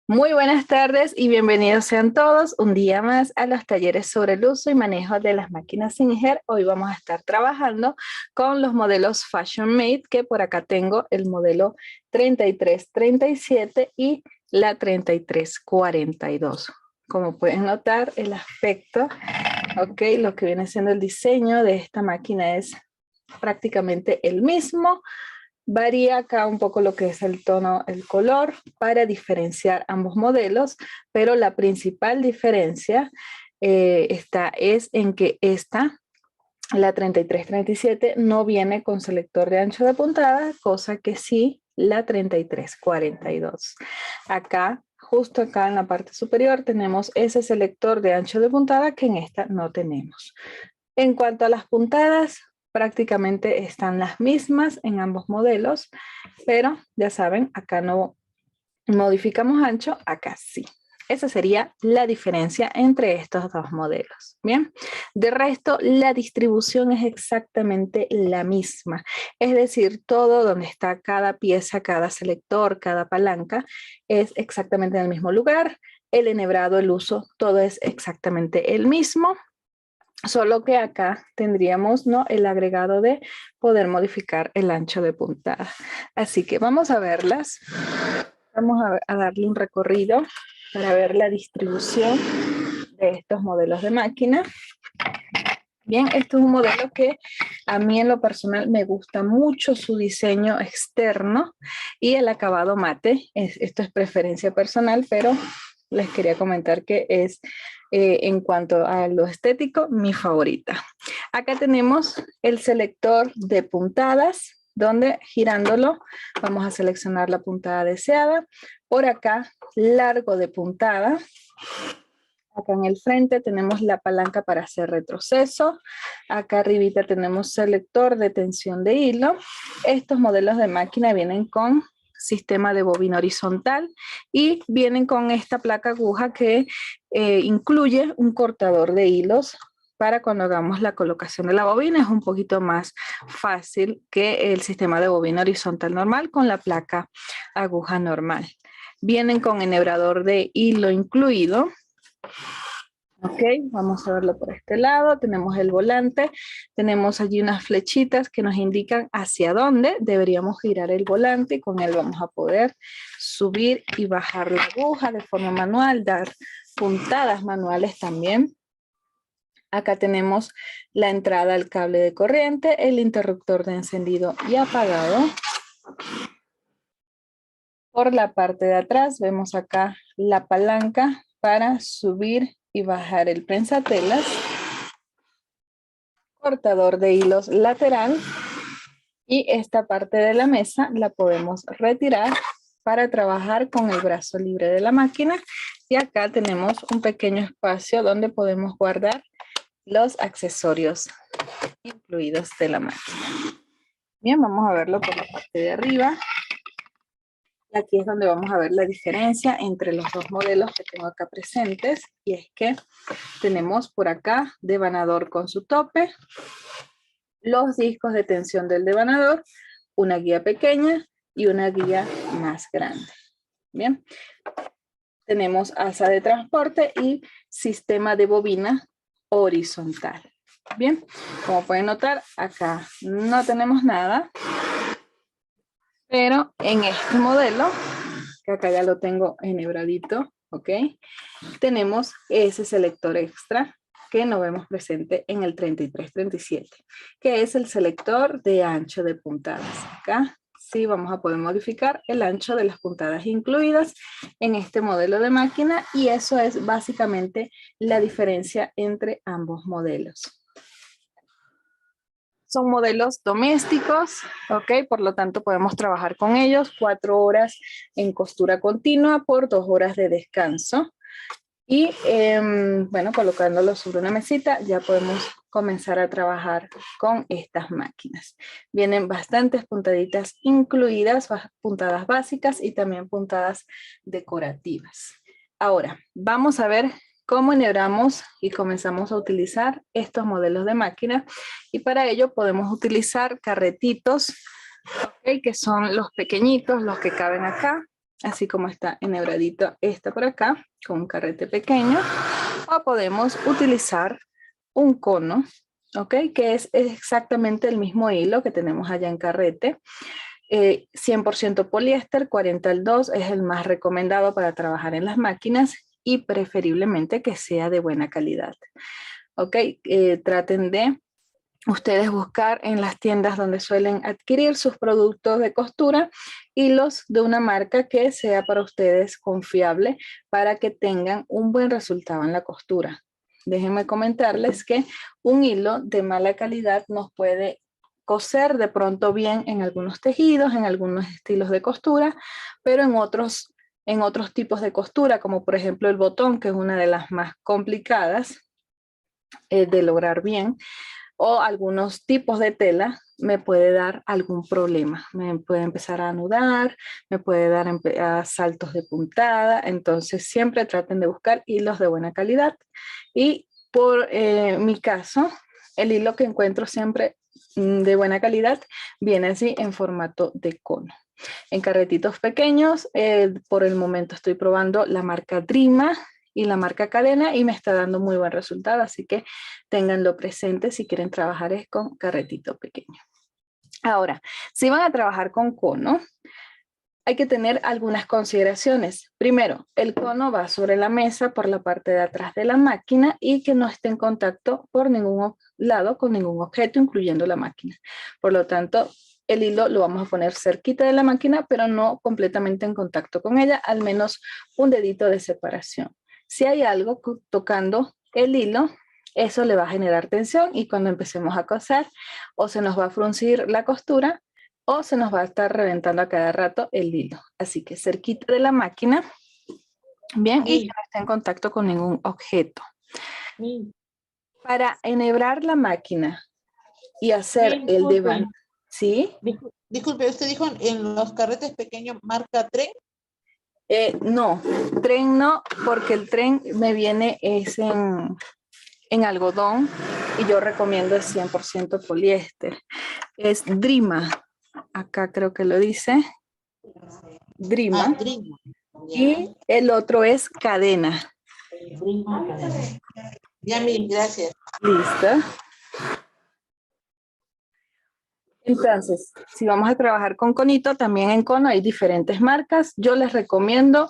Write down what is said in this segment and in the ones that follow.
Muy buenas tardes y bienvenidos sean todos un día más a los talleres sobre el uso y manejo de las máquinas Singer. Hoy vamos a estar trabajando con los modelos Fashion Made, que por acá tengo el modelo 3337 y la 3342. Como pueden notar, el aspecto, lo que viene siendo el diseño de esta máquina es prácticamente el mismo. Varía acá un poco lo que es el tono, el color, para diferenciar ambos modelos, pero la principal diferencia es en que la 3337, no viene con selector de ancho de puntada, cosa que sí la 3342. Acá, justo acá en la parte superior, tenemos ese selector de ancho de puntada que en esta no tenemos. En cuanto a las puntadas, prácticamente están las mismas en ambos modelos, pero ya saben, acá no modificamos ancho, acá sí. Esa sería la diferencia entre estos dos modelos. Bien, de resto, la distribución es exactamente la misma. Es decir, todo donde está cada pieza, cada selector, cada palanca, es exactamente en el mismo lugar. El enhebrado, el uso, todo es exactamente el mismo. Solo que acá tendríamos, ¿no?, el agregado de poder modificar el ancho de puntada. Así que vamos a verlas. Vamos a darle un recorrido para ver la distribución de estos modelos de máquina. Bien, este es un modelo que a mí en lo personal me gusta mucho su diseño externo y el acabado mate. Esto es preferencia personal, pero les quería comentar que es, en cuanto a lo estético, mi favorita. Acá tenemos el selector de puntadas, donde girándolo vamos a seleccionar la puntada deseada. Por acá, largo de puntada. Acá en el frente tenemos la palanca para hacer retroceso. Acá arribita tenemos selector de tensión de hilo. Estos modelos de máquina vienen con sistema de bobina horizontal y vienen con esta placa aguja que incluye un cortador de hilos para cuando hagamos la colocación de la bobina. Es un poquito más fácil que el sistema de bobina horizontal normal con la placa aguja normal. Vienen con enhebrador de hilo incluido. Ok, vamos a verlo por este lado. Tenemos el volante, tenemos allí unas flechitas que nos indican hacia dónde deberíamos girar el volante y con él vamos a poder subir y bajar la aguja de forma manual, dar puntadas manuales también. Acá tenemos la entrada al cable de corriente, el interruptor de encendido y apagado. Por la parte de atrás vemos acá la palanca para subir y bajar el prensatelas, cortador de hilos lateral, y esta parte de la mesa la podemos retirar para trabajar con el brazo libre de la máquina, y acá tenemos un pequeño espacio donde podemos guardar los accesorios incluidos de la máquina. Bien, vamos a verlo por la parte de arriba. Aquí es donde vamos a ver la diferencia entre los dos modelos que tengo acá presentes, y es que tenemos por acá devanador con su tope, los discos de tensión del devanador, una guía pequeña y una guía más grande. Bien, tenemos asa de transporte y sistema de bobina horizontal. Bien, como pueden notar, acá no tenemos nada, pero en este modelo, que acá ya lo tengo enhebradito, ¿ok?, tenemos ese selector extra que no vemos presente en el 3337, que es el selector de ancho de puntadas. Acá sí vamos a poder modificar el ancho de las puntadas incluidas en este modelo de máquina, y eso es básicamente la diferencia entre ambos modelos. Son modelos domésticos, ¿ok? Por lo tanto, podemos trabajar con ellos 4 horas en costura continua por 2 horas de descanso. Y bueno, colocándolo sobre una mesita, ya podemos comenzar a trabajar con estas máquinas. Vienen bastantes puntaditas incluidas, puntadas básicas y también puntadas decorativas. Ahora, vamos a ver cómo enhebramos y comenzamos a utilizar estos modelos de máquina. Y para ello podemos utilizar carretitos, ¿okay?, que son los pequeñitos, los que caben acá. así como está enhebradito esta por acá, con un carrete pequeño, o podemos utilizar un cono, ¿ok? Que es exactamente el mismo hilo que tenemos allá en carrete. 100% poliéster, 40 al 2 es el más recomendado para trabajar en las máquinas y preferiblemente que sea de buena calidad. ¿Ok? Traten de ustedes buscar en las tiendas donde suelen adquirir sus productos de costura hilos de una marca que sea para ustedes confiable para que tengan un buen resultado en la costura. Déjenme comentarles que un hilo de mala calidad nos puede coser de pronto bien en algunos tejidos, en algunos estilos de costura, pero en otros tipos de costura, como por ejemplo el botón, que es una de las más complicadas de lograr bien, o algunos tipos de tela, me puede dar algún problema. Me puede empezar a anudar, me puede dar a saltos de puntada. Entonces siempre traten de buscar hilos de buena calidad. Y por mi caso, el hilo que encuentro siempre de buena calidad viene así en formato de cono. En carretitos pequeños, por el momento estoy probando la marca Drima y la marca Cadena y me está dando muy buen resultado, así que ténganlo presente si quieren trabajar es con carretito pequeño. Ahora, si van a trabajar con cono, hay que tener algunas consideraciones. Primero, el cono va sobre la mesa por la parte de atrás de la máquina y que no esté en contacto por ningún lado con ningún objeto, incluyendo la máquina. Por lo tanto, el hilo lo vamos a poner cerquita de la máquina, pero no completamente en contacto con ella, al menos un dedito de separación. Si hay algo tocando el hilo, eso le va a generar tensión y cuando empecemos a coser o se nos va a fruncir la costura o se nos va a estar reventando a cada rato el hilo. Así que cerquita de la máquina, bien, y que no esté en contacto con ningún objeto. Para enhebrar la máquina y hacer el deván, ¿sí? Disculpe, usted dijo en los carretes pequeños marca tren. No, tren no, porque el tren me viene es en algodón y yo recomiendo el 100% poliéster. Es Drima, acá creo que lo dice, Drima. Ah, Drima. Y el otro es Cadena. Drima, Cadena. Ya, mil gracias. Listo. Entonces, si vamos a trabajar con conito, también en cono hay diferentes marcas. Yo les recomiendo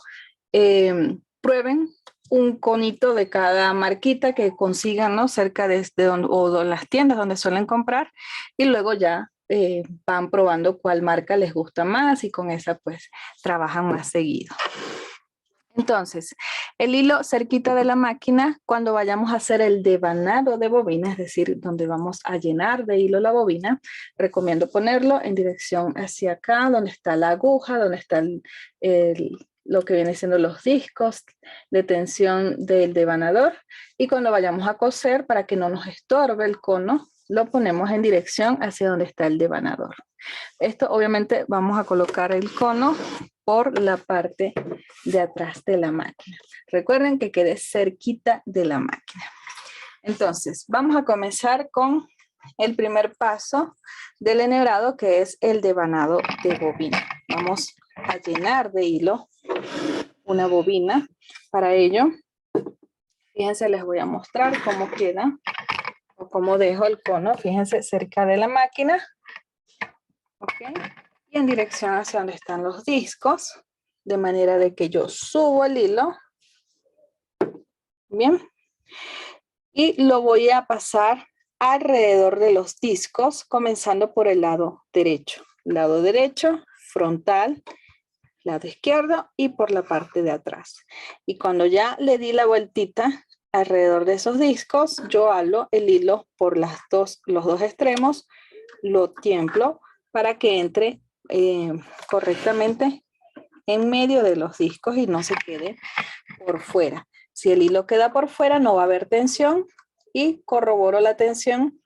prueben un conito de cada marquita que consigan, ¿no? Cerca de donde, o de las tiendas donde suelen comprar y luego ya van probando cuál marca les gusta más y con esa pues trabajan más seguido. Entonces, el hilo cerquita de la máquina, cuando vayamos a hacer el devanado de bobina, es decir, donde vamos a llenar de hilo la bobina, recomiendo ponerlo en dirección hacia acá, donde está la aguja, donde está lo que viene siendo los discos de tensión del devanador. Y cuando vayamos a coser, para que no nos estorbe el cono, lo ponemos en dirección hacia donde está el devanador. Esto obviamente vamos a colocar el cono por la parte de atrás de la máquina. Recuerden que quede cerquita de la máquina. Entonces, vamos a comenzar con el primer paso del enhebrado, que es el devanado de bobina. Vamos a llenar de hilo una bobina. Para ello, fíjense, les voy a mostrar cómo queda o cómo dejo el cono. Fíjense, cerca de la máquina. ¿Ok? Y en dirección hacia donde están los discos, de manera de que yo subo el hilo, bien, y lo voy a pasar alrededor de los discos, comenzando por el lado derecho, frontal, lado izquierdo y por la parte de atrás. Y cuando ya le di la vueltita alrededor de esos discos, yo halo el hilo por los dos extremos, lo tiemplo para que entre correctamente en medio de los discos y no se quede por fuera. Si el hilo queda por fuera no va a haber tensión y corroboro la tensión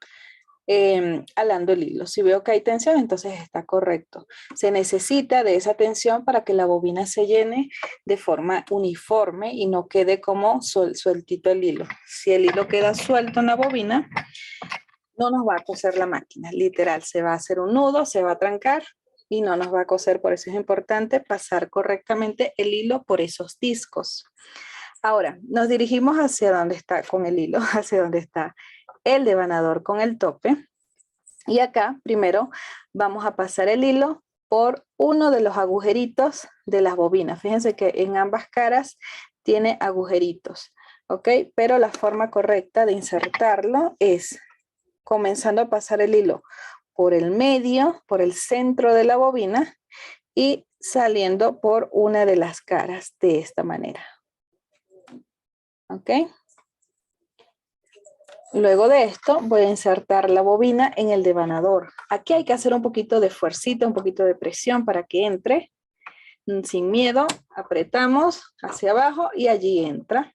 alando el hilo. Si veo que hay tensión, entonces está correcto. Se necesita de esa tensión para que la bobina se llene de forma uniforme y no quede como sueltito el hilo. Si el hilo queda suelto en la bobina, no nos va a coser la máquina, literal, se va a hacer un nudo, se va a trancar y no nos va a coser. Por eso es importante pasar correctamente el hilo por esos discos. Ahora, nos dirigimos hacia donde está con el hilo, hacia donde está el devanador con el tope. Y acá, primero, vamos a pasar el hilo por uno de los agujeritos de las bobinas. Fíjense que en ambas caras tiene agujeritos, ¿ok? Pero la forma correcta de insertarlo es comenzando a pasar el hilo por el medio, por el centro de la bobina y saliendo por una de las caras de esta manera. ¿Ok? Luego de esto voy a insertar la bobina en el devanador. Aquí hay que hacer un poquito de fuercita, un poquito de presión para que entre. Sin miedo, apretamos hacia abajo y allí entra.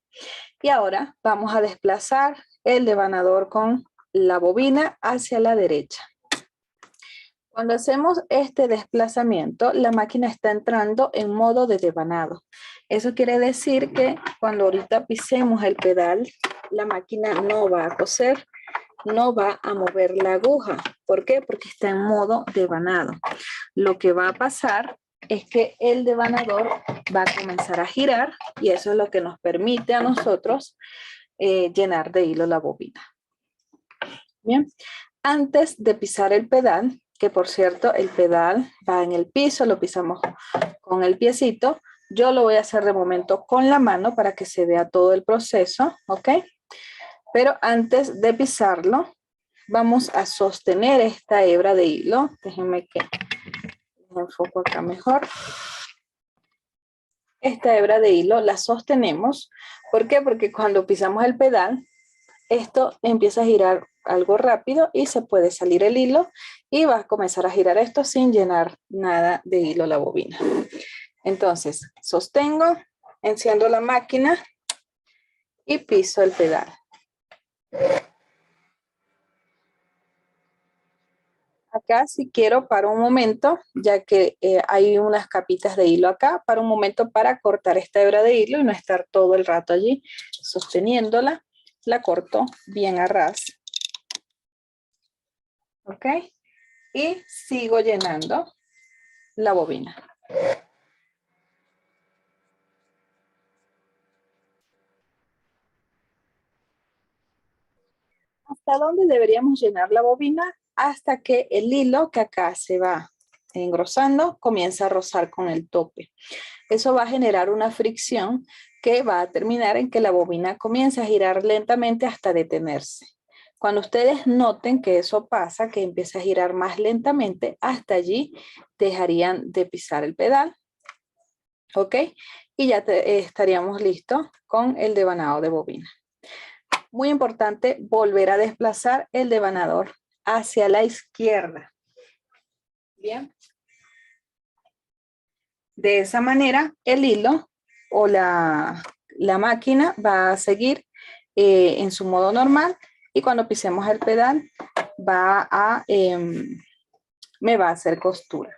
Y ahora vamos a desplazar el devanador con la bobina hacia la derecha. Cuando hacemos este desplazamiento, la máquina está entrando en modo de devanado. Eso quiere decir que cuando ahorita pisemos el pedal, la máquina no va a coser, no va a mover la aguja. ¿Por qué? Porque está en modo devanado. Lo que va a pasar es que el devanador va a comenzar a girar y eso es lo que nos permite a nosotros llenar de hilo la bobina. Bien, antes de pisar el pedal, que por cierto el pedal va en el piso, lo pisamos con el piecito, yo lo voy a hacer de momento con la mano para que se vea todo el proceso, ¿ok? Pero antes de pisarlo, vamos a sostener esta hebra de hilo. Déjenme que me enfoco acá mejor. Esta hebra de hilo la sostenemos. ¿Por qué? Porque cuando pisamos el pedal, esto empieza a girar algo rápido y se puede salir el hilo y va a comenzar a girar esto sin llenar nada de hilo la bobina. Entonces, sostengo, enciendo la máquina y piso el pedal. Acá si quiero paro un momento, ya que hay unas capitas de hilo acá, paro un momento para cortar esta hebra de hilo y no estar todo el rato allí sosteniéndola. La corto bien a ras. ¿Ok? Y sigo llenando la bobina. ¿Hasta dónde deberíamos llenar la bobina? Hasta que el hilo que acá se va engrosando comienza a rozar con el tope. Eso va a generar una fricción que va a terminar en que la bobina comience a girar lentamente hasta detenerse. Cuando ustedes noten que eso pasa, que empieza a girar más lentamente, hasta allí dejarían de pisar el pedal. ¿Ok? Y ya estaríamos listos con el devanado de bobina. Muy importante volver a desplazar el devanador hacia la izquierda. Bien. De esa manera, el hilo o la máquina va a seguir en su modo normal y cuando pisemos el pedal me va a hacer costura.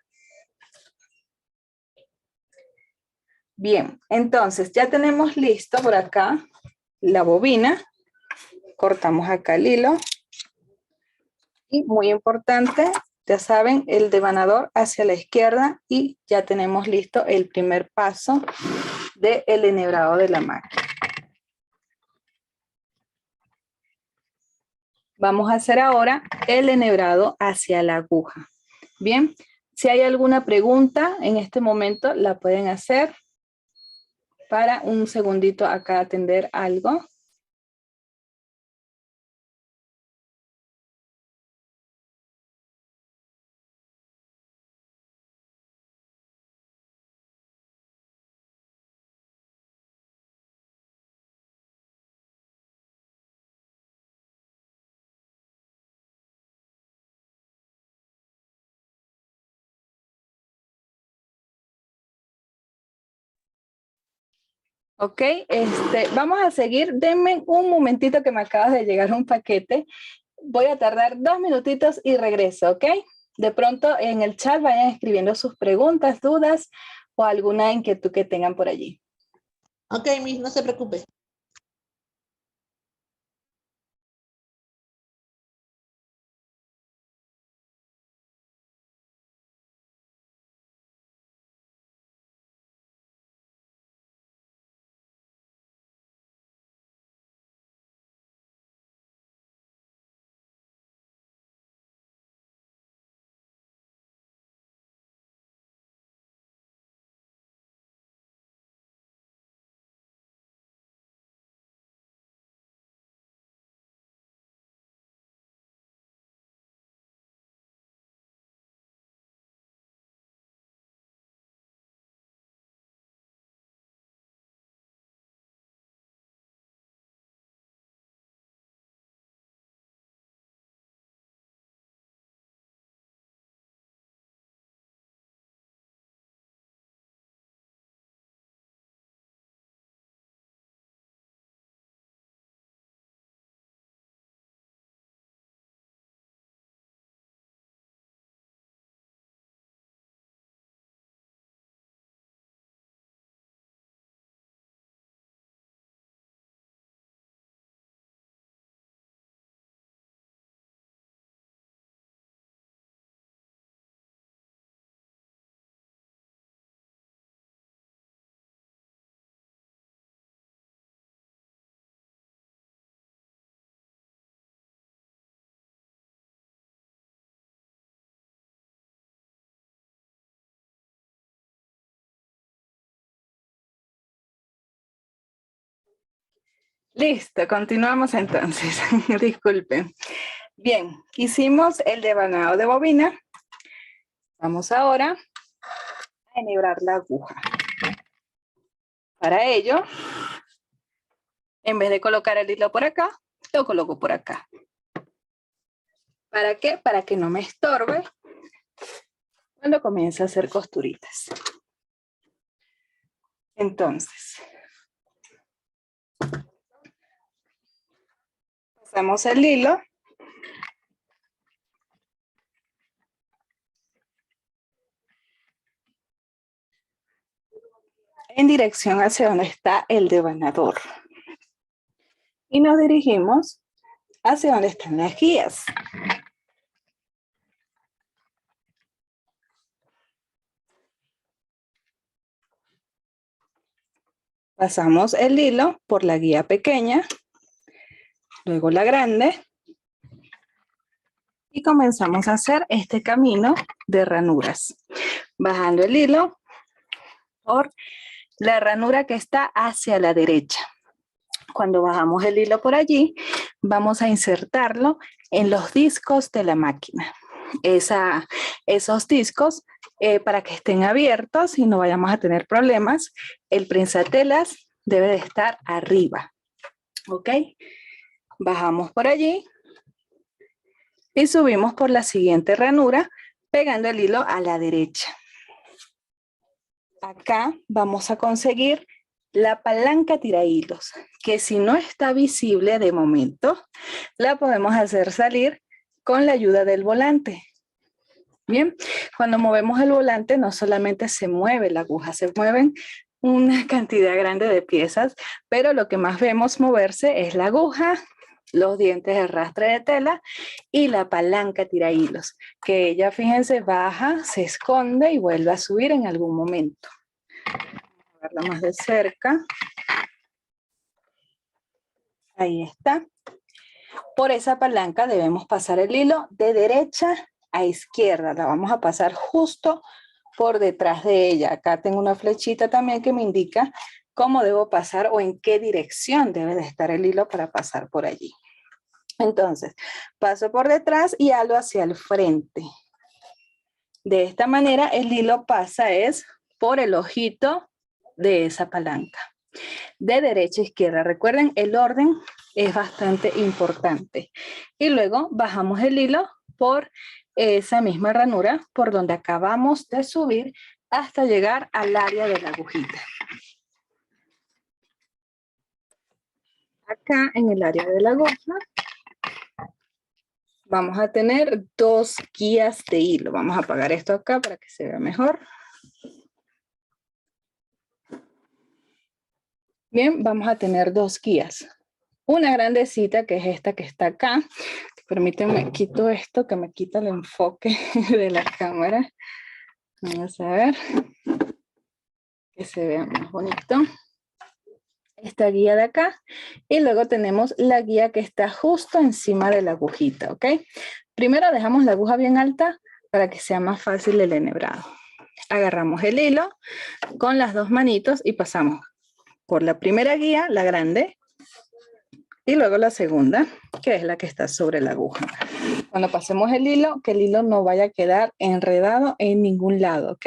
Bien, entonces ya tenemos listo por acá la bobina. Cortamos acá el hilo. Y muy importante, ya saben, el devanador hacia la izquierda y ya tenemos listo el primer paso del enhebrado de la máquina. Vamos a hacer ahora el enhebrado hacia la aguja. Bien, si hay alguna pregunta en este momento la pueden hacer para un segundito acá atender algo. Ok, vamos a seguir. Denme un momentito que me acaba de llegar un paquete. Voy a tardar 2 minutitos y regreso, ¿ok? De pronto en el chat vayan escribiendo sus preguntas, dudas o alguna inquietud que tengan por allí. Ok, Miss, no se preocupe. Listo, continuamos entonces. Disculpen. Bien, hicimos el devanado de bobina. Vamos ahora a enhebrar la aguja. Para ello, en vez de colocar el hilo por acá, lo coloco por acá. ¿Para qué? Para que no me estorbe cuando comience a hacer costuritas. Entonces, pasamos el hilo. En dirección hacia donde está el devanador. Y nos dirigimos hacia donde están las guías. Pasamos el hilo por la guía pequeña, luego la grande, y comenzamos a hacer este camino de ranuras, bajando el hilo por la ranura que está hacia la derecha. Cuando bajamos el hilo por allí, vamos a insertarlo en los discos de la máquina. Esos discos, para que estén abiertos y no vayamos a tener problemas, el prensatelas debe de estar arriba. ¿Ok? Bajamos por allí y subimos por la siguiente ranura, pegando el hilo a la derecha. Acá vamos a conseguir la palanca tirahilos, que si no está visible de momento, la podemos hacer salir con la ayuda del volante. Bien, cuando movemos el volante no solamente se mueve la aguja, se mueven una cantidad grande de piezas, pero lo que más vemos moverse es la aguja, los dientes de arrastre de tela y la palanca tirahilos, que ella, fíjense, baja, se esconde y vuelve a subir en algún momento. Vamos a verla más de cerca. Ahí está. Por esa palanca debemos pasar el hilo de derecha a izquierda. La vamos a pasar justo por detrás de ella. Acá tengo una flechita también que me indica cómo debo pasar o en qué dirección debe de estar el hilo para pasar por allí. Entonces, paso por detrás y halo hacia el frente. De esta manera el hilo pasa por el ojito de esa palanca. De derecha a izquierda. Recuerden, el orden es bastante importante. Y luego bajamos el hilo por esa misma ranura por donde acabamos de subir hasta llegar al área de la agujita. Acá en el área de la aguja vamos a tener 2 guías de hilo. Vamos a apagar esto acá para que se vea mejor. Bien, vamos a tener 2 guías. Una grandecita que es esta que está acá. Permítanme, quito esto que me quita el enfoque de la cámara. Vamos a ver. Que se vea más bonito. Esta guía de acá. Y luego tenemos la guía que está justo encima de la agujita, ¿ok? Primero dejamos la aguja bien alta para que sea más fácil el enhebrado. Agarramos el hilo con las 2 manitos y pasamos por la primera guía, la grande, y luego la segunda, que es la que está sobre la aguja. Cuando pasemos el hilo, que el hilo no vaya a quedar enredado en ningún lado, ¿ok?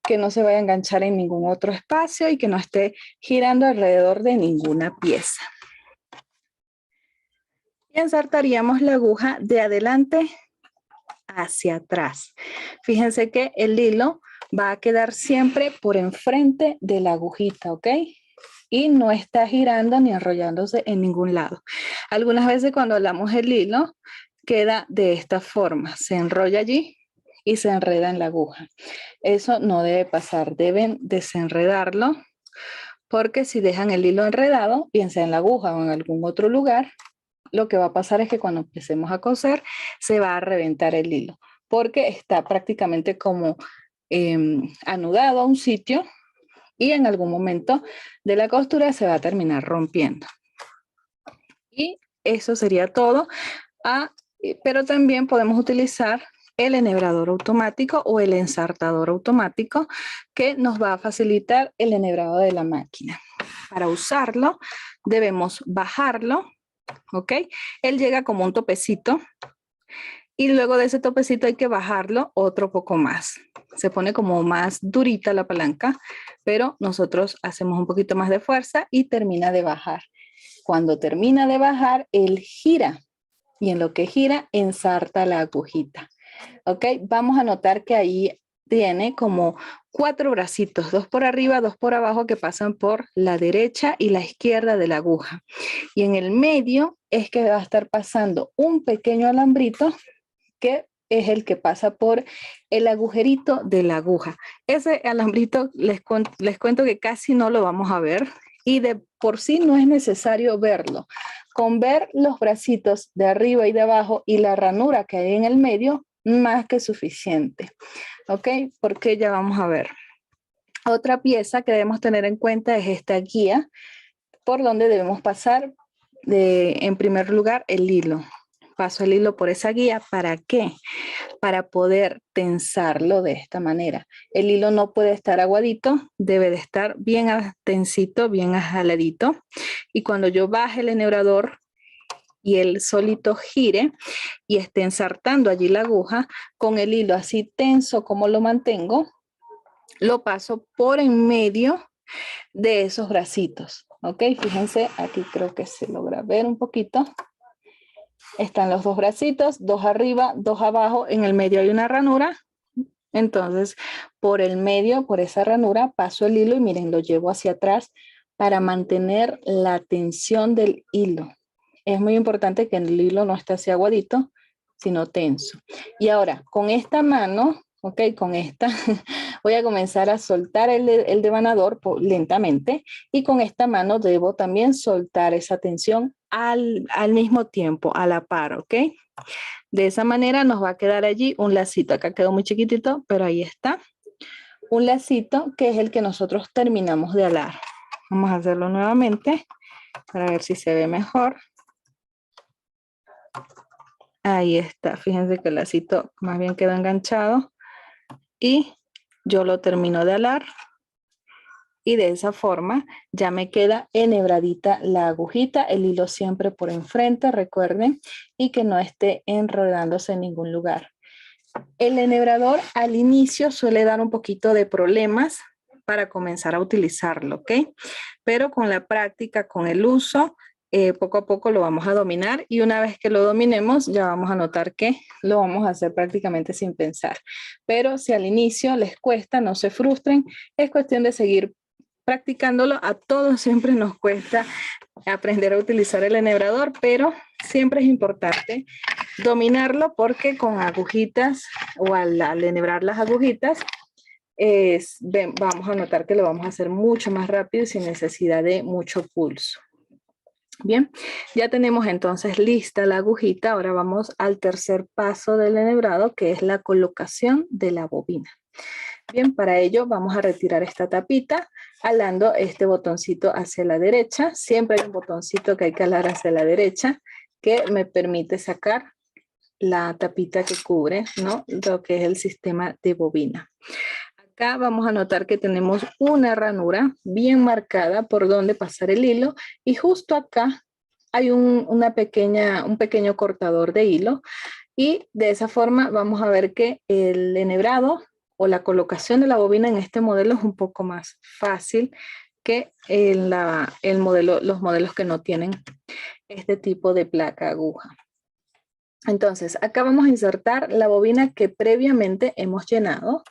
Que no se vaya a enganchar en ningún otro espacio y que no esté girando alrededor de ninguna pieza. Y ensartaríamos la aguja de adelante hacia atrás. Fíjense que el hilo va a quedar siempre por enfrente de la agujita, ¿ok? Y no está girando ni enrollándose en ningún lado. Algunas veces cuando hablamos el hilo, queda de esta forma, se enrolla allí y se enreda en la aguja. Eso no debe pasar, deben desenredarlo, porque si dejan el hilo enredado, bien sea en la aguja o en algún otro lugar, lo que va a pasar es que cuando empecemos a coser, se va a reventar el hilo, porque está prácticamente como anudado a un sitio, y en algún momento de la costura se va a terminar rompiendo. Y eso sería todo. Pero también podemos utilizar el enhebrador automático o el ensartador automático que nos va a facilitar el enhebrado de la máquina. Para usarlo debemos bajarlo, ¿ok? Él llega como un topecito y luego de ese topecito hay que bajarlo otro poco más. Se pone como más durita la palanca, pero nosotros hacemos un poquito más de fuerza y termina de bajar. Cuando termina de bajar, él gira y en lo que gira ensarta la agujita. ¿Ok? Vamos a notar que ahí tiene como 4 bracitos, 2 por arriba, 2 por abajo, que pasan por la derecha y la izquierda de la aguja. Y en el medio es que va a estar pasando un pequeño alambrito que es el que pasa por el agujerito de la aguja. Ese alambrito les cuento que casi no lo vamos a ver y de por sí no es necesario verlo. Con ver los bracitos de arriba y de abajo y la ranura que hay en el medio, más que suficiente. ¿Ok? Porque ya vamos a ver. Otra pieza que debemos tener en cuenta es esta guía por donde debemos pasar en primer lugar el hilo. Paso el hilo por esa guía. ¿Para qué? Para poder tensarlo de esta manera. El hilo no puede estar aguadito, debe de estar bien tensito, bien jaladito. Y cuando yo baje el enhebrador y él solito gire y esté ensartando allí la aguja, con el hilo así tenso como lo mantengo, lo paso por en medio de esos bracitos. ¿Ok? Fíjense, aquí creo que se logra ver un poquito. Están los 2 bracitos, 2 arriba, 2 abajo, en el medio hay una ranura. Entonces, por el medio, por esa ranura, paso el hilo y miren, lo llevo hacia atrás para mantener la tensión del hilo. Es muy importante que el hilo no esté así aguadito, sino tenso. Y ahora, con esta mano, ok, con esta, voy a comenzar a soltar el devanador lentamente y con esta mano debo también soltar esa tensión al mismo tiempo, a la par, ok. De esa manera nos va a quedar allí un lacito. Acá quedó muy chiquitito, pero ahí está. Un lacito que es el que nosotros terminamos de alar. Vamos a hacerlo nuevamente para ver si se ve mejor. Ahí está. Fíjense que el lacito más bien quedó enganchado. Y yo lo termino de alar. Y de esa forma ya me queda enhebradita la agujita, el hilo siempre por enfrente, recuerden, y que no esté enredándose en ningún lugar. El enhebrador al inicio suele dar un poquito de problemas para comenzar a utilizarlo, ¿ok? Pero con la práctica, con el uso, poco a poco lo vamos a dominar y una vez que lo dominemos ya vamos a notar que lo vamos a hacer prácticamente sin pensar. Pero si al inicio les cuesta, no se frustren, es cuestión de seguir practicándolo. A todos siempre nos cuesta aprender a utilizar el enhebrador, pero siempre es importante dominarlo porque con agujitas o al enhebrar las agujitas vamos a notar que lo vamos a hacer mucho más rápido y sin necesidad de mucho pulso. Bien, ya tenemos entonces lista la agujita. Ahora vamos al tercer paso del enhebrado, que es la colocación de la bobina. Bien, para ello vamos a retirar esta tapita alando este botoncito hacia la derecha. Siempre hay un botoncito que hay que alar hacia la derecha que me permite sacar la tapita que cubre, ¿no?, lo que es el sistema de bobina. Acá vamos a notar que tenemos una ranura bien marcada por donde pasar el hilo y justo acá hay un pequeño cortador de hilo y de esa forma vamos a ver que el enhebrado o la colocación de la bobina en este modelo es un poco más fácil que los modelos que no tienen este tipo de placa aguja. Entonces, acá vamos a insertar la bobina que previamente hemos llenado,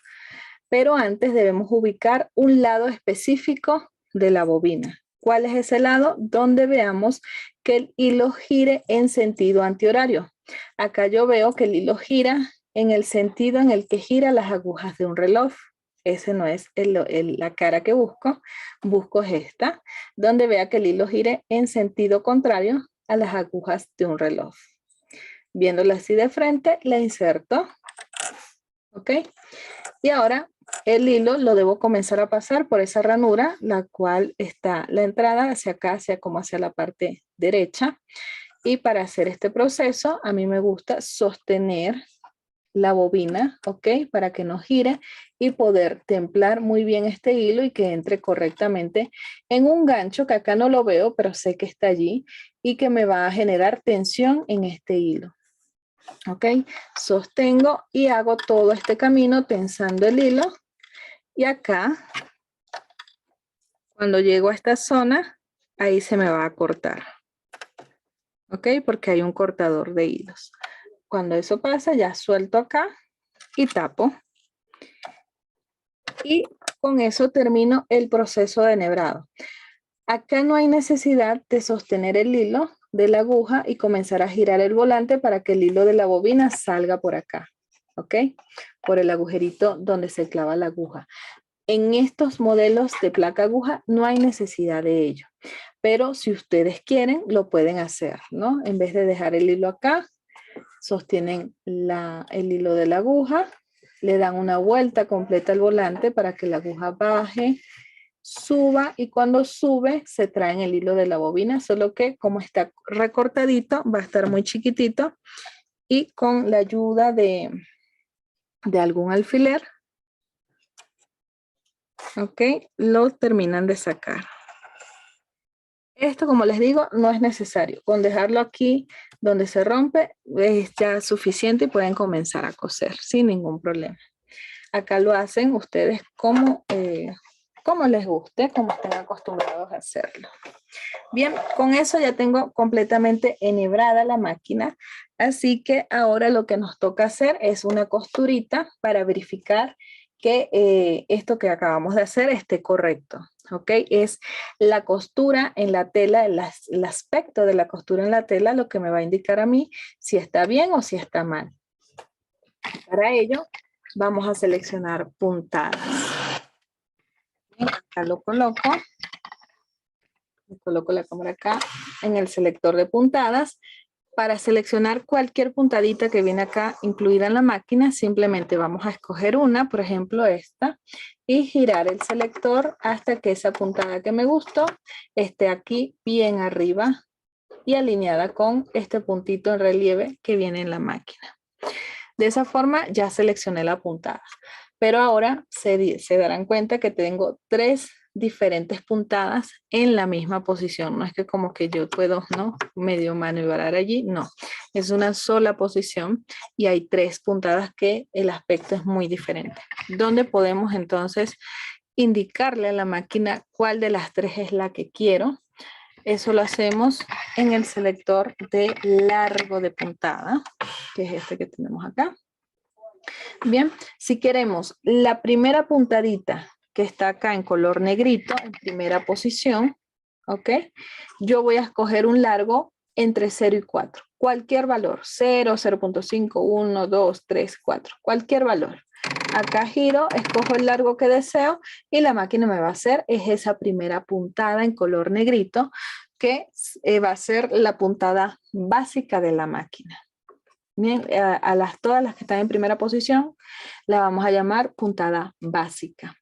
pero antes debemos ubicar un lado específico de la bobina. ¿Cuál es ese lado? Donde veamos que el hilo gire en sentido antihorario. Acá yo veo que el hilo gira en el sentido en el que giran las agujas de un reloj. Ese no es la cara que busco. Busco esta, donde vea que el hilo gire en sentido contrario a las agujas de un reloj. Viéndola así de frente, la inserto. ¿Ok? Y ahora el hilo lo debo comenzar a pasar por esa ranura, la cual está la entrada hacia acá, hacia la parte derecha. Y para hacer este proceso, a mí me gusta sostener la bobina, ¿ok? Para que no gire y poder templar muy bien este hilo y que entre correctamente en un gancho que acá no lo veo, pero sé que está allí y que me va a generar tensión en este hilo. ¿Ok? Sostengo y hago todo este camino tensando el hilo y acá, cuando llego a esta zona, ahí se me va a cortar. ¿Ok? Porque hay un cortador de hilos. Cuando eso pasa, ya suelto acá y tapo. Y con eso termino el proceso de enhebrado. Acá no hay necesidad de sostener el hilo de la aguja y comenzar a girar el volante para que el hilo de la bobina salga por acá. ¿Ok? Por el agujerito donde se clava la aguja. En estos modelos de placa aguja no hay necesidad de ello. Pero si ustedes quieren, lo pueden hacer, ¿no? En vez de dejar el hilo acá, sostienen el hilo de la aguja, le dan una vuelta completa al volante para que la aguja baje, suba y cuando sube se traen el hilo de la bobina, solo que como está recortadito va a estar muy chiquitito y con la ayuda de algún alfiler, ok, lo terminan de sacar. Esto, como les digo, no es necesario. Con dejarlo aquí donde se rompe es ya suficiente y pueden comenzar a coser sin ningún problema. Acá lo hacen ustedes como les guste, como estén acostumbrados a hacerlo. Bien, con eso ya tengo completamente enhebrada la máquina. Así que ahora lo que nos toca hacer es una costurita para verificar que esto que acabamos de hacer esté correcto. ¿Ok? Es la costura en la tela, el aspecto de la costura en la tela lo que me va a indicar a mí si está bien o si está mal. Para ello vamos a seleccionar puntadas. Bien, acá lo coloco. Coloco la cámara acá en el selector de puntadas. Para seleccionar cualquier puntadita que viene acá incluida en la máquina, simplemente vamos a escoger una, por ejemplo esta, y girar el selector hasta que esa puntada que me gustó esté aquí bien arriba y alineada con este puntito en relieve que viene en la máquina. De esa forma ya seleccioné la puntada. Pero ahora se darán cuenta que tengo 3 diferentes puntadas en la misma posición. No es que como que yo puedo, ¿no? Medio maniobrar allí. No, es una sola posición y hay 3 puntadas que el aspecto es muy diferente. ¿Dónde podemos entonces indicarle a la máquina cuál de las 3 es la que quiero? Eso lo hacemos en el selector de largo de puntada, que es este que tenemos acá. Bien, si queremos la primera puntadita que está acá en color negrito, en primera posición, ¿ok? Yo voy a escoger un largo entre 0 y 4. Cualquier valor, 0, 0.5, 1, 2, 3, 4, cualquier valor. Acá giro, escojo el largo que deseo y la máquina me va a hacer es esa primera puntada en color negrito que va a ser la puntada básica de la máquina. Bien, todas las que están en primera posición, la vamos a llamar puntada básica.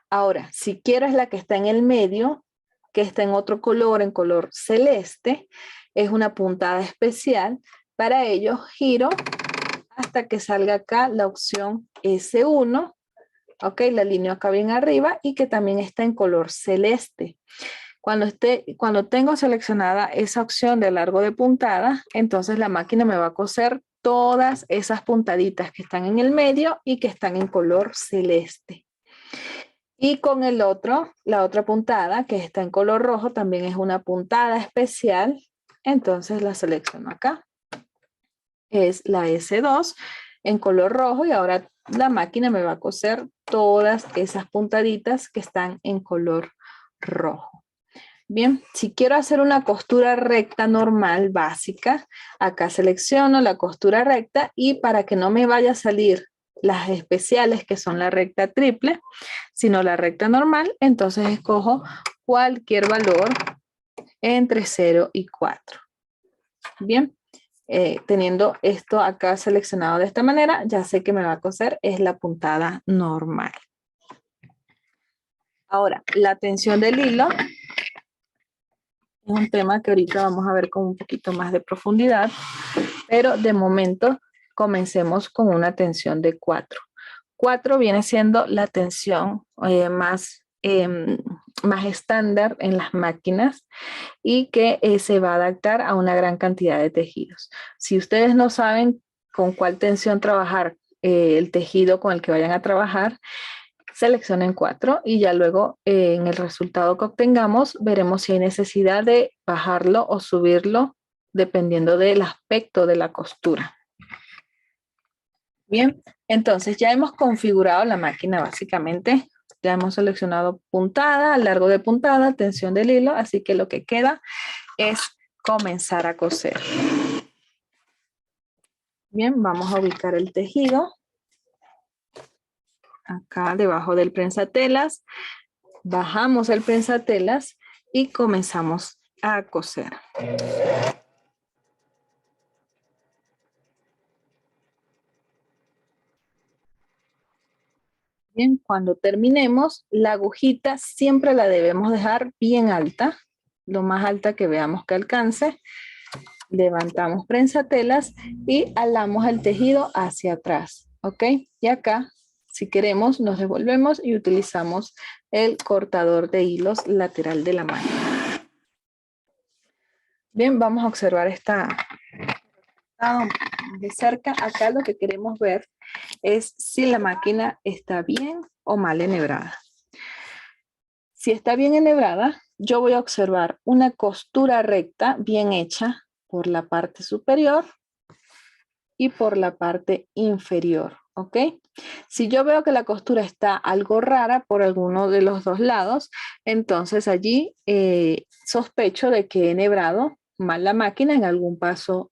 Ahora, si quiero es la que está en el medio, que está en otro color, en color celeste, es una puntada especial. Para ello, giro hasta que salga acá la opción S1. Ok, la alineo acá bien arriba y que también está en color celeste. Cuando tengo seleccionada esa opción de largo de puntada, entonces la máquina me va a coser todas esas puntaditas que están en el medio y que están en color celeste. Y con la otra puntada que está en color rojo, también es una puntada especial. Entonces la selecciono acá. Es la S2 en color rojo y ahora la máquina me va a coser todas esas puntaditas que están en color rojo. Bien, si quiero hacer una costura recta normal, básica, acá selecciono la costura recta y para que no me vaya a salir las especiales que son la recta triple, sino la recta normal, entonces escojo cualquier valor entre 0 y 4. Bien, teniendo esto acá seleccionado de esta manera, ya sé que me va a coser es la puntada normal. Ahora, la tensión del hilo es un tema que ahorita vamos a ver con un poquito más de profundidad, pero de momento comencemos con una tensión de 4. 4 viene siendo la tensión más estándar en las máquinas y que se va a adaptar a una gran cantidad de tejidos. Si ustedes no saben con cuál tensión trabajar el tejido con el que vayan a trabajar, seleccionen 4 y ya luego en el resultado que obtengamos veremos si hay necesidad de bajarlo o subirlo dependiendo del aspecto de la costura. Bien, entonces ya hemos configurado la máquina básicamente. Ya hemos seleccionado puntada, largo de puntada, tensión del hilo, así que lo que queda es comenzar a coser. Bien, vamos a ubicar el tejido. Acá debajo del prensatelas. Bajamos el prensatelas y comenzamos a coser. Bien, cuando terminemos, la agujita siempre la debemos dejar bien alta, lo más alta que veamos que alcance. Levantamos prensatelas y alamos el tejido hacia atrás, ¿ok? Y acá, si queremos, nos devolvemos y utilizamos el cortador de hilos lateral de la máquina. Bien, vamos a observar esta de cerca. Acá lo que queremos ver es si la máquina está bien o mal enhebrada. Si está bien enhebrada, yo voy a observar una costura recta bien hecha por la parte superior y por la parte inferior, ¿ok? Si yo veo que la costura está algo rara por alguno de los dos lados, entonces allí sospecho de que he enhebrado mal la máquina, en algún paso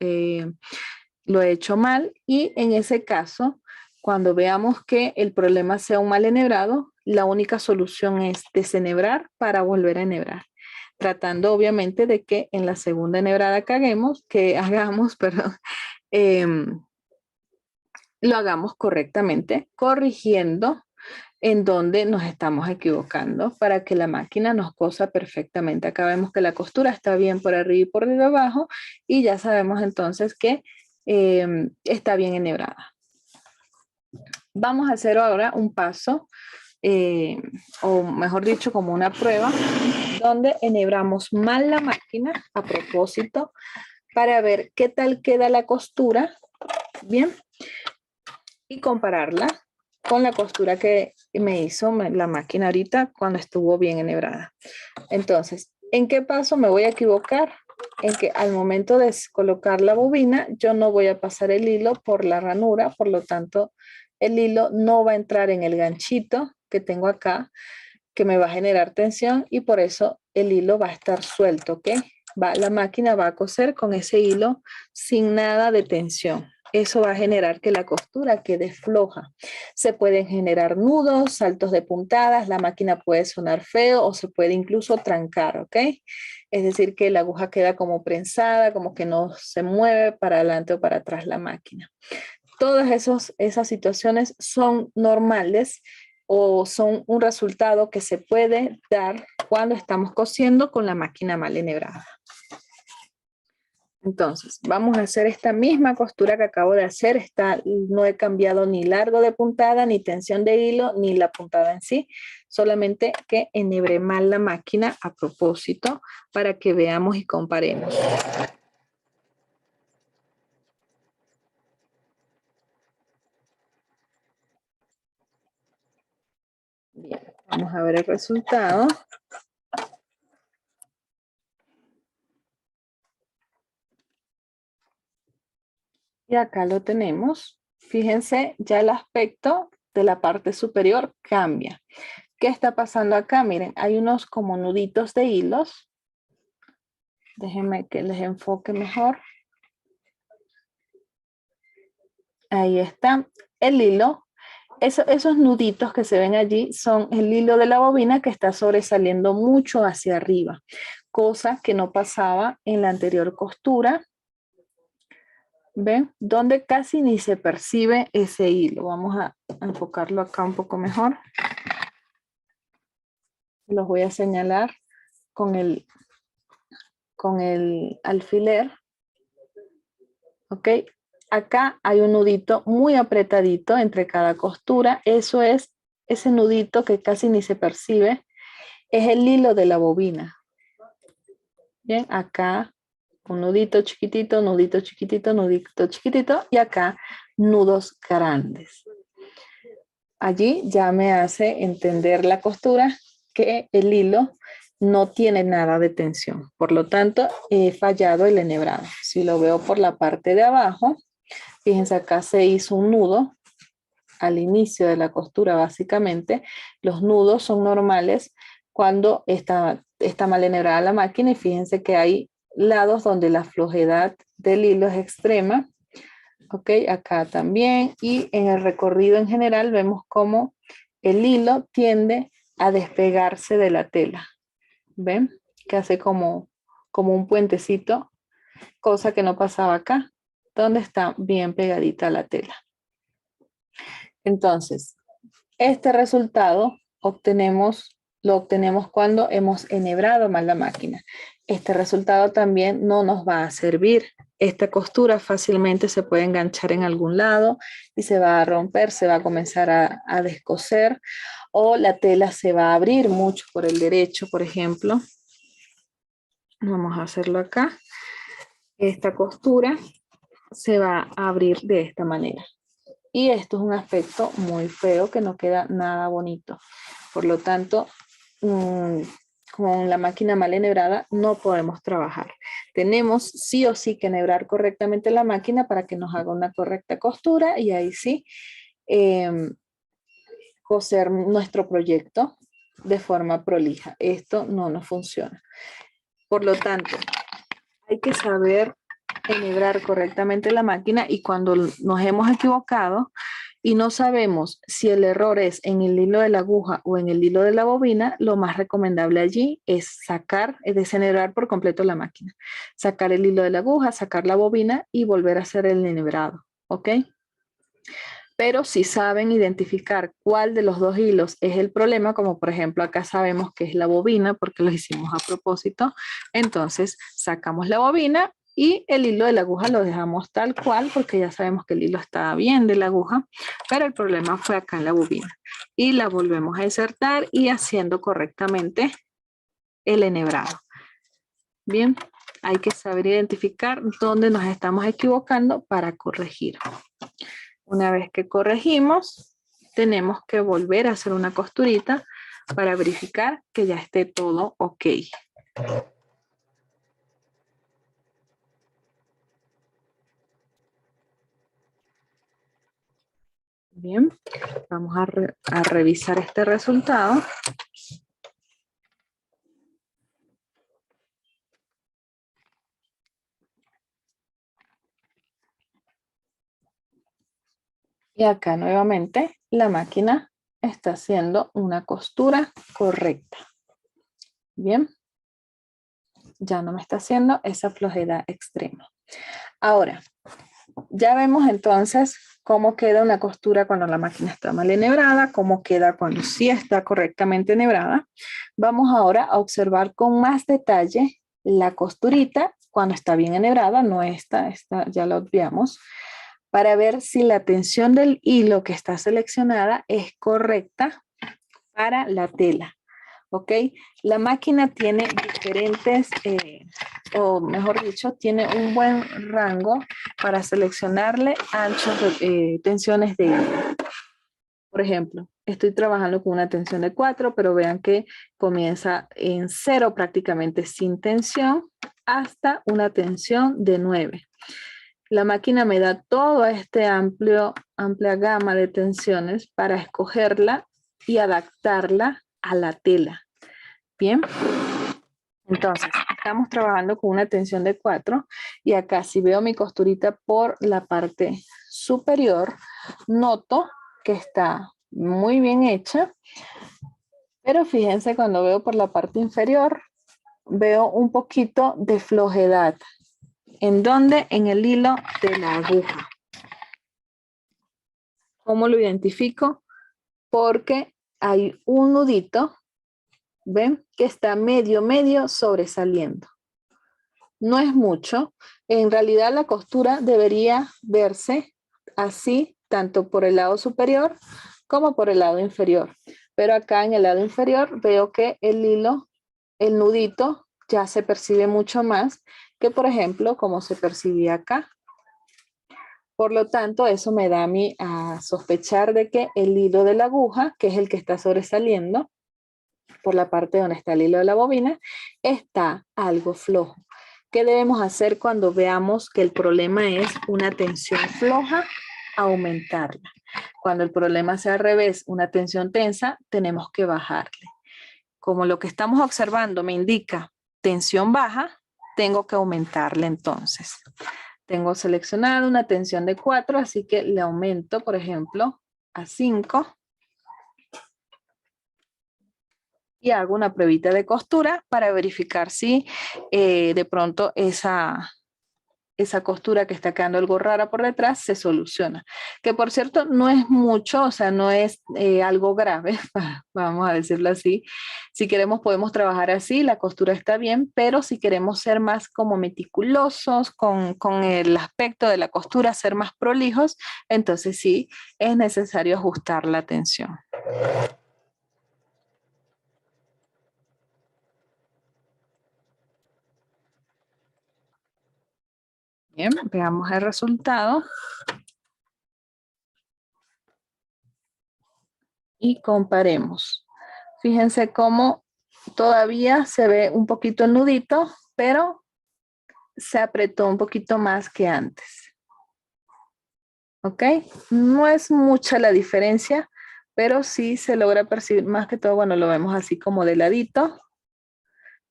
lo he hecho mal y en ese caso, cuando veamos que el problema sea un mal enhebrado, la única solución es desenhebrar para volver a enhebrar, tratando obviamente de que en la segunda enhebrada que hagamos, perdón, lo hagamos correctamente, corrigiendo en donde nos estamos equivocando para que la máquina nos cosa perfectamente. Acá vemos que la costura está bien por arriba y por debajo y ya sabemos entonces que está bien enhebrada. Vamos a hacer ahora un paso, o mejor dicho, como una prueba, donde enhebramos mal la máquina a propósito para ver qué tal queda la costura, bien, y compararla con la costura que me hizo la máquina ahorita cuando estuvo bien enhebrada. Entonces, ¿en qué paso me voy a equivocar? En que al momento de colocar la bobina, yo no voy a pasar el hilo por la ranura, por lo tanto, el hilo no va a entrar en el ganchito que tengo acá, que me va a generar tensión y por eso el hilo va a estar suelto, ¿ok? La máquina va a coser con ese hilo sin nada de tensión. Eso va a generar que la costura quede floja. Se pueden generar nudos, saltos de puntadas, la máquina puede sonar feo o se puede incluso trancar, ¿ok? Es decir, que la aguja queda como prensada, como que no se mueve para adelante o para atrás la máquina. Todas esas situaciones son normales o son un resultado que se puede dar cuando estamos cosiendo con la máquina mal enhebrada. Entonces, vamos a hacer esta misma costura que acabo de hacer. No he cambiado ni largo de puntada, ni tensión de hilo, ni la puntada en sí. Solamente que enhebré mal la máquina a propósito para que veamos y comparemos. Bien, vamos a ver el resultado. Y acá lo tenemos. Fíjense, ya el aspecto de la parte superior cambia. ¿Qué está pasando acá? Miren, hay unos como nuditos de hilos. Déjenme que les enfoque mejor. Ahí está el hilo. Esos nuditos que se ven allí son el hilo de la bobina que está sobresaliendo mucho hacia arriba, cosa que no pasaba en la anterior costura. ¿Ven? Donde casi ni se percibe ese hilo. Vamos a enfocarlo acá un poco mejor. Los voy a señalar con el alfiler. ¿Ok? acá hay un nudito muy apretadito entre cada costura. Eso es ese nudito que casi ni se percibe. Es el hilo de la bobina. Bien, acá un nudito chiquitito, nudito chiquitito, nudito chiquitito y acá nudos grandes. Allí ya me hace entender la costura que el hilo no tiene nada de tensión. Por lo tanto, he fallado el enhebrado. Si lo veo por la parte de abajo, fíjense acá se hizo un nudo al inicio de la costura básicamente. Los nudos son normales cuando está mal enhebrada la máquina y fíjense que hay lados donde la flojedad del hilo es extrema. Ok, acá también. Y en el recorrido en general vemos cómo el hilo tiende a despegarse de la tela. ¿Ven? Que hace como un puentecito, cosa que no pasaba acá, donde está bien pegadita la tela. Entonces, este resultado lo obtenemos cuando hemos enhebrado mal la máquina. Este resultado también no nos va a servir. Esta costura fácilmente se puede enganchar en algún lado y se va a romper, se va a comenzar a descoser o la tela se va a abrir mucho por el derecho, por ejemplo. Vamos a hacerlo acá. Esta costura se va a abrir de esta manera. Y esto es un aspecto muy feo que no queda nada bonito. Por lo tanto, con la máquina mal enhebrada no podemos trabajar. Tenemos sí o sí que enhebrar correctamente la máquina para que nos haga una correcta costura y ahí sí coser nuestro proyecto de forma prolija. Esto no nos funciona. Por lo tanto, hay que saber enhebrar correctamente la máquina y cuando nos hemos equivocado y no sabemos si el error es en el hilo de la aguja o en el hilo de la bobina, lo más recomendable allí es desenhebrar por completo la máquina. Sacar el hilo de la aguja, sacar la bobina y volver a hacer el enhebrado, ¿ok? Pero si saben identificar cuál de los dos hilos es el problema, como por ejemplo acá sabemos que es la bobina porque lo hicimos a propósito, entonces sacamos la bobina y el hilo de la aguja lo dejamos tal cual porque ya sabemos que el hilo está bien de la aguja, pero el problema fue acá en la bobina. Y la volvemos a insertar y haciendo correctamente el enhebrado. Bien, hay que saber identificar dónde nos estamos equivocando para corregir. Una vez que corregimos, tenemos que volver a hacer una costurita para verificar que ya esté todo ok. Bien, vamos a revisar este resultado. Y acá nuevamente la máquina está haciendo una costura correcta. Bien, ya no me está haciendo esa flojedad extrema. Ahora, ya vemos entonces cómo queda una costura cuando la máquina está mal enhebrada, cómo queda cuando sí está correctamente enhebrada. Vamos ahora a observar con más detalle la costurita cuando está bien enhebrada, no esta ya la obviamos, para ver si la tensión del hilo que está seleccionada es correcta para la tela. ¿Ok? La máquina tiene diferentes, o mejor dicho, tiene un buen rango para seleccionarle anchos de tensiones de hilo. Por ejemplo, estoy trabajando con una tensión de 4, pero vean que comienza en 0 prácticamente sin tensión hasta una tensión de 9. La máquina me da toda esta amplia gama de tensiones para escogerla y adaptarla a la tela. Bien, entonces estamos trabajando con una tensión de 4 y acá si veo mi costurita por la parte superior, noto que está muy bien hecha, pero fíjense cuando veo por la parte inferior, veo un poquito de flojedad. ¿En dónde? En el hilo de la aguja. ¿Cómo lo identifico? Porque hay un nudito, ¿ven? Que está medio sobresaliendo. no es mucho. En realidad la costura debería verse así, tanto por el lado superior como por el lado inferior. Pero acá en el lado inferior veo que el hilo, el nudito, ya se percibe mucho más que, por ejemplo, como se percibía acá. Por lo tanto, eso me da a mí a sospechar de que el hilo de la aguja, que es el que está sobresaliendo por la parte donde está el hilo de la bobina, está algo flojo. ¿Qué debemos hacer cuando veamos que el problema es una tensión floja? Aumentarla. Cuando el problema sea al revés, una tensión tensa, tenemos que bajarle. Como lo que estamos observando me indica tensión baja, tengo que aumentarle entonces. Tengo seleccionado una tensión de 4, así que le aumento, por ejemplo, a 5. Y hago una pruebita de costura para verificar si de pronto esa costura que está quedando algo rara por detrás se soluciona. Que por cierto no es mucho, o sea, no es algo grave, vamos a decirlo así. Si queremos podemos trabajar así, la costura está bien, pero si queremos ser más como meticulosos con el aspecto de la costura, ser más prolijos, entonces sí es necesario ajustar la tensión. Bien, veamos el resultado. Y comparemos. Fíjense cómo todavía se ve un poquito el nudito, pero se apretó un poquito más que antes. ¿Ok? No es mucha la diferencia, pero sí se logra percibir más que todo, bueno, lo vemos así como de ladito.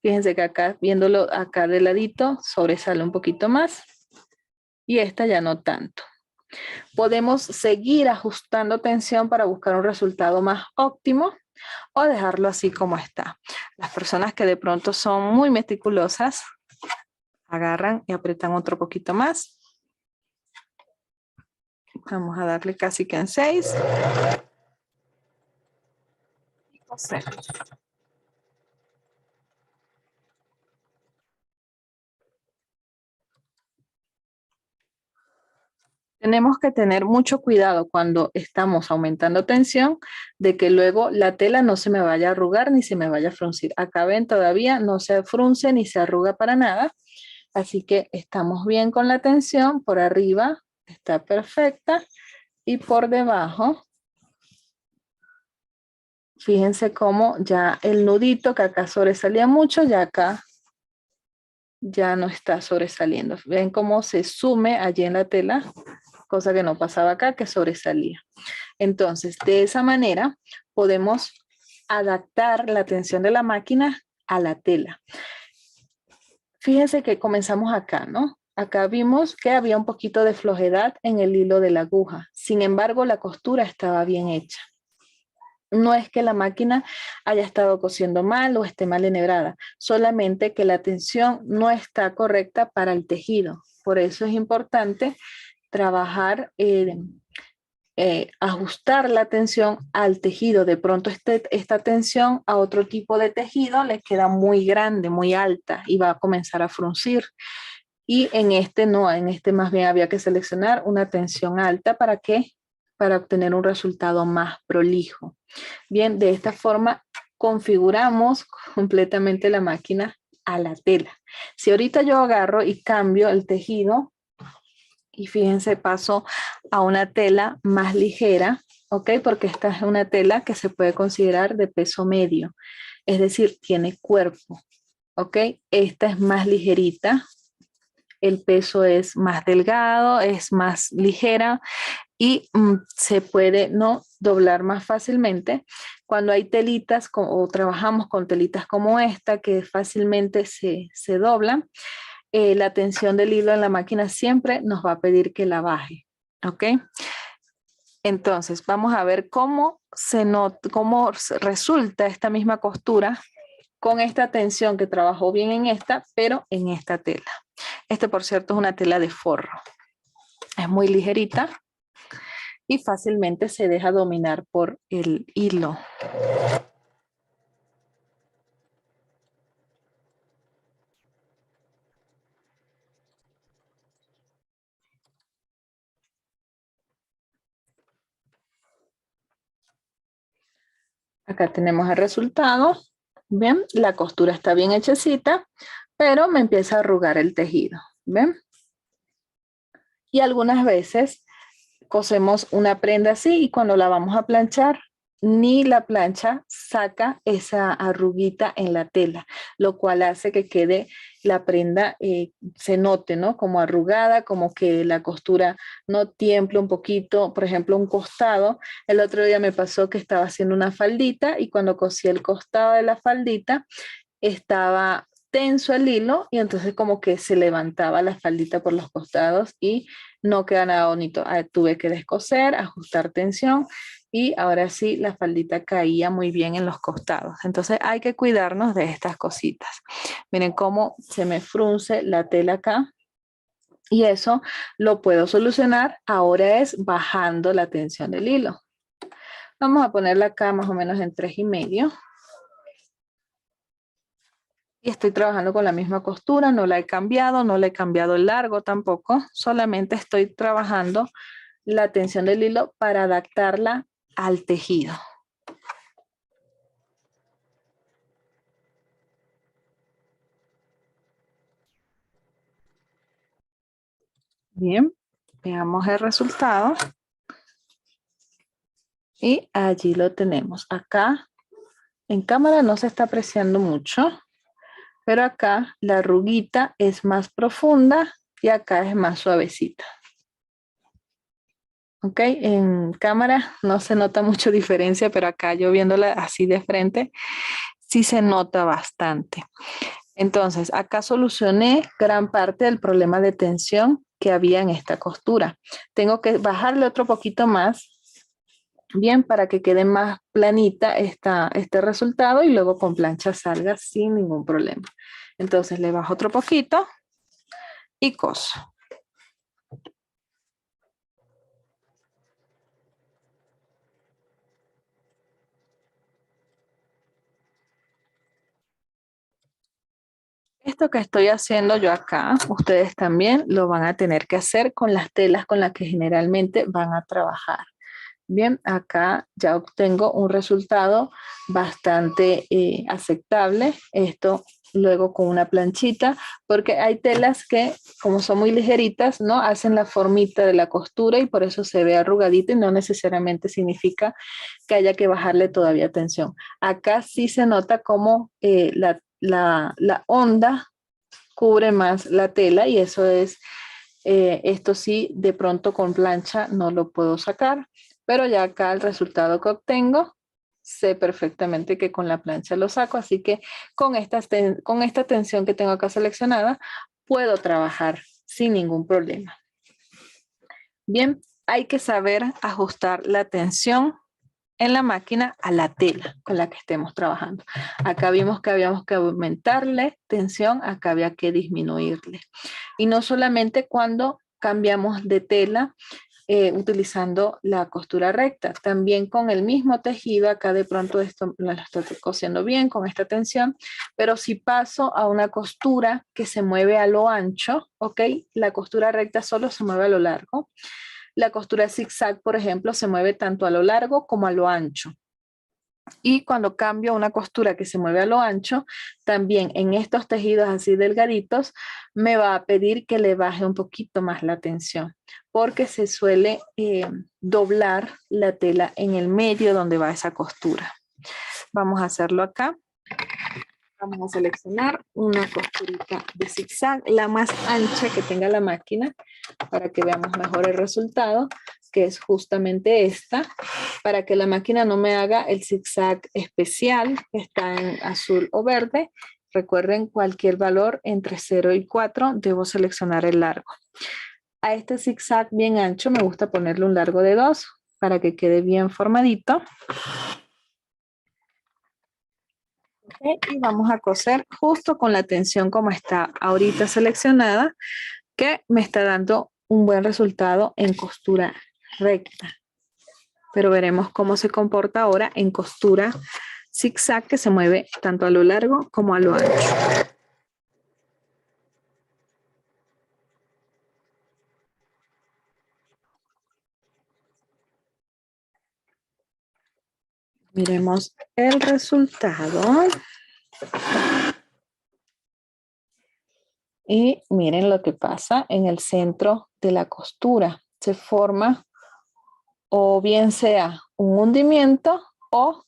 Fíjense que acá, viéndolo acá de ladito, sobresale un poquito más. Y esta ya no tanto. Podemos seguir ajustando tensión para buscar un resultado más óptimo o dejarlo así como está. Las personas que de pronto son muy meticulosas, agarran y apretan otro poquito más. Vamos a darle casi que en 6. Y coser. Tenemos que tener mucho cuidado cuando estamos aumentando tensión de que luego la tela no se me vaya a arrugar ni se me vaya a fruncir. Acá ven, todavía no se frunce ni se arruga para nada. Así que estamos bien con la tensión. Por arriba está perfecta y por debajo, fíjense cómo ya el nudito que acá sobresalía mucho, ya acá ya no está sobresaliendo. Ven cómo se sume allí en la tela, cosa que no pasaba acá, que sobresalía. Entonces, de esa manera podemos adaptar la tensión de la máquina a la tela. Fíjense que comenzamos acá, ¿no? Acá vimos que había un poquito de flojedad en el hilo de la aguja. Sin embargo, la costura estaba bien hecha. No es que la máquina haya estado cosiendo mal o esté mal enhebrada, solamente que la tensión no está correcta para el tejido. Por eso es importante trabajar, ajustar la tensión al tejido. De pronto esta tensión a otro tipo de tejido le queda muy grande, muy alta y va a comenzar a fruncir. Y en este no, en este más bien había que seleccionar una tensión alta. ¿Para qué? Para obtener un resultado más prolijo. Bien, de esta forma configuramos completamente la máquina a la tela. Si ahorita yo agarro y cambio el tejido, y fíjense, paso a una tela más ligera, ¿ok? Porque esta es una tela que se puede considerar de peso medio, es decir, tiene cuerpo, ¿ok? Esta es más ligerita, el peso es más delgado, es más ligera y se puede no doblar más fácilmente. Cuando hay telitas o trabajamos con telitas como esta que fácilmente se doblan, la tensión del hilo en la máquina siempre nos va a pedir que la baje, ¿ok? Entonces vamos a ver cómo resulta esta misma costura con esta tensión que trabajó bien en esta, pero en esta tela. Este, por cierto, es una tela de forro. Es muy ligerita y fácilmente se deja dominar por el hilo. Acá tenemos el resultado. Bien, la costura está bien hechecita, pero me empieza a arrugar el tejido. ¿Ven? Y algunas veces cosemos una prenda así y cuando la vamos a planchar, ni la plancha saca esa arruguita en la tela, lo cual hace que quede la prenda, se note, ¿no? Como arrugada, como que la costura no tiemple un poquito, por ejemplo, un costado. El otro día me pasó que estaba haciendo una faldita y cuando cosí el costado de la faldita, estaba tenso el hilo y entonces como que se levantaba la faldita por los costados y no queda nada bonito. Tuve que descoser, ajustar tensión y ahora sí la faldita caía muy bien en los costados. Entonces hay que cuidarnos de estas cositas. Miren cómo se me frunce la tela acá. Y eso lo puedo solucionar. Ahora es bajando la tensión del hilo. Vamos a ponerla acá más o menos en 3,5. Y estoy trabajando con la misma costura, no la he cambiado, no le he cambiado el largo tampoco, solamente estoy trabajando la tensión del hilo para adaptarla al tejido. Bien, veamos el resultado. Y allí lo tenemos. Acá en cámara no se está apreciando mucho, pero acá la arruguita es más profunda y acá es más suavecita. Ok, en cámara no se nota mucho diferencia, pero acá yo viéndola así de frente, sí se nota bastante. Entonces, acá solucioné gran parte del problema de tensión que había en esta costura. Tengo que bajarle otro poquito más, bien, para que quede más planita este resultado y luego con plancha salga sin ningún problema. Entonces, le bajo otro poquito y coso. Esto que estoy haciendo yo acá, ustedes también lo van a tener que hacer con las telas con las que generalmente van a trabajar. Bien, acá ya obtengo un resultado bastante aceptable. Esto luego con una planchita, porque hay telas que, como son muy ligeritas, ¿no? Hacen la formita de la costura y por eso se ve arrugadita y no necesariamente significa que haya que bajarle todavía tensión. Acá sí se nota como la onda cubre más la tela y eso es, esto sí, de pronto con plancha no lo puedo sacar, pero ya acá el resultado que obtengo, sé perfectamente que con la plancha lo saco, así que con esta tensión que tengo acá seleccionada, puedo trabajar sin ningún problema. Bien, hay que saber ajustar la tensión en la máquina a la tela con la que estemos trabajando. Acá vimos que habíamos que aumentarle tensión, acá había que disminuirle. Y no solamente cuando cambiamos de tela utilizando la costura recta, también con el mismo tejido, acá de pronto esto lo estoy cosiendo bien con esta tensión, pero si paso a una costura que se mueve a lo ancho, ¿ok? La costura recta solo se mueve a lo largo. La costura zigzag, por ejemplo, se mueve tanto a lo largo como a lo ancho. Y cuando cambio a una costura que se mueve a lo ancho, también en estos tejidos así delgaditos, me va a pedir que le baje un poquito más la tensión, porque se suele doblar la tela en el medio donde va esa costura. Vamos a hacerlo acá. Vamos a seleccionar una costurita de zigzag, la más ancha que tenga la máquina, para que veamos mejor el resultado, que es justamente esta, para que la máquina no me haga el zigzag especial, que está en azul o verde. Recuerden, cualquier valor entre 0 y 4, debo seleccionar el largo. A este zigzag bien ancho me gusta ponerle un largo de 2, para que quede bien formadito. Y vamos a coser justo con la tensión como está ahorita seleccionada, que me está dando un buen resultado en costura recta. Pero veremos cómo se comporta ahora en costura zigzag, que se mueve tanto a lo largo como a lo ancho. Miremos el resultado. Y miren lo que pasa en el centro de la costura. Se forma o bien sea un hundimiento o